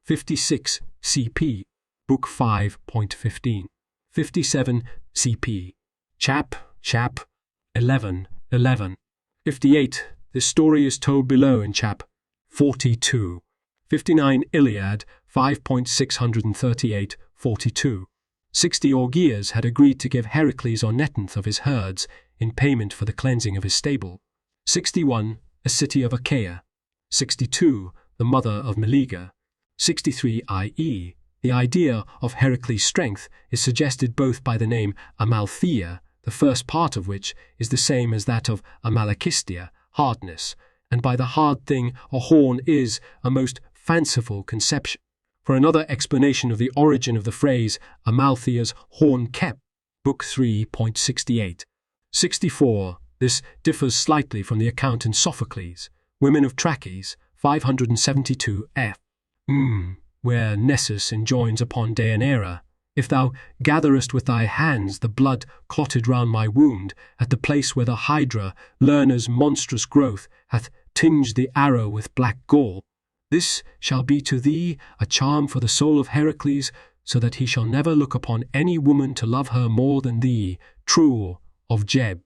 Speaker 1: 56 CP, book 5.15. 57 CP, chap 11. 58 this story is told below in chap 42. 59 Iliad 5.638 42. 60 Augeas had agreed to give Heracles Ornethenth of his herds in payment for the cleansing of his stable. 61 a city of Achaia. 62 the mother of Meleager. 63 i.e. the idea of Heracles' strength is suggested both by the name Amalthea, the first part of which is the same as that of Amalakistia, hardness, and by the hard thing a horn is a most fanciful conception. For another explanation of the origin of the phrase Amalthea's horn kept, Book 3.68. 64. This differs slightly from the account in Sophocles, Women of Trachis, 572 f. Where Nessus enjoins upon Deianira, if thou gatherest with thy hands the blood clotted round my wound, at the place where the Hydra, Lerna's monstrous growth, hath tinged the arrow with black gall, this shall be to thee a charm for the soul of Heracles, so that he shall never look upon any woman to love her more than thee, True of Jeb.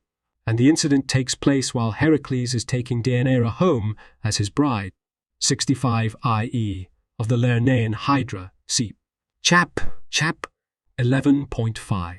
Speaker 1: And the incident takes place while Heracles is taking Deianira home as his bride. 65 i.e. of the Lernaean Hydra, see Chap 11.5.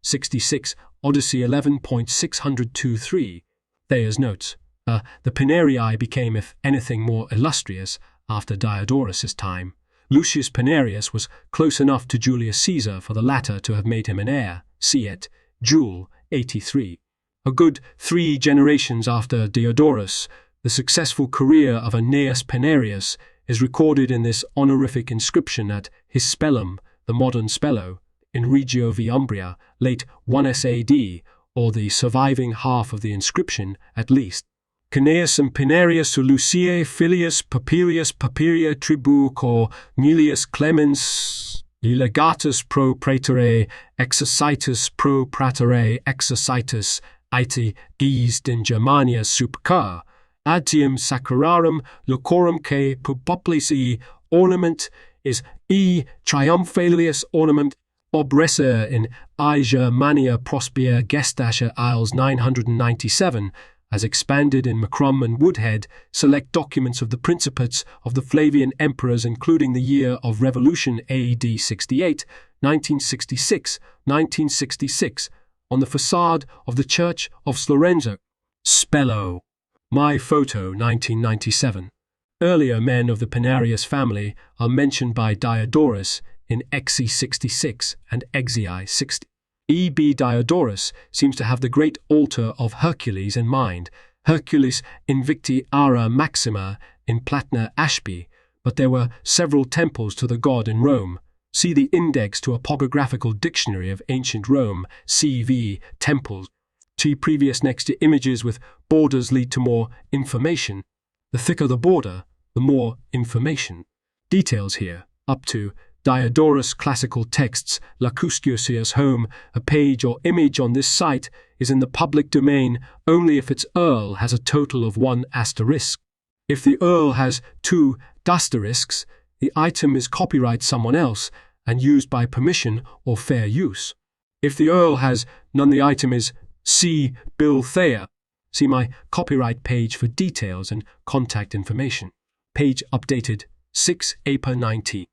Speaker 1: 66 Odyssey 11.623. Thayer's notes. The Pinarei became, if anything, more illustrious after Diodorus's time. Lucius Pinarius was close enough to Julius Caesar for the latter to have made him an heir. See it, Jul 83. A good 3 generations after Diodorus, the successful career of Aeneas Pinarius is recorded in this honorific inscription at Hispellum, the modern Spello, in Regio v. Umbria, late 1s AD, or the surviving half of the inscription at least. Caneusum Pinarius Luciae filius Papirius Papiria tribu Cornelius Clemens legatus pro praetore exercitus pro praetore exercitus ite geised in Germania supercar adium sacrarum locorum que publici ornament is triumphalius ornament obresser in I Germania Prospia Gestascher Isles 997, as expanded in Macrum and Woodhead, select documents of the principates of the Flavian emperors including the year of Revolution AD 68, 1966, 1966, on the facade of the Church of Slorenzo. Spello. My Photo 1997. Earlier men of the Pinarius family are mentioned by Diodorus in XC 66 and XVIII 60. E.B. Diodorus seems to have the great altar of Hercules in mind, Hercules Invicti Ara Maxima in Platna Ashby, but there were several temples to the god in Rome. See the Index to a Pogographical Dictionary of Ancient Rome, CV, Temples. See previous next to images with borders lead to more information. The thicker the border, the more information. Details here, up to Diodorus Classical Texts, Lacuscius Home. A page or image on this site is in the public domain only if its URL has a total of 1 asterisk. If the URL has 2 asterisks, the item is copyright someone else and used by permission or fair use. If the URL has none, the item is C. Bill Thayer. See my copyright page for details and contact information. Page updated 6 April 19.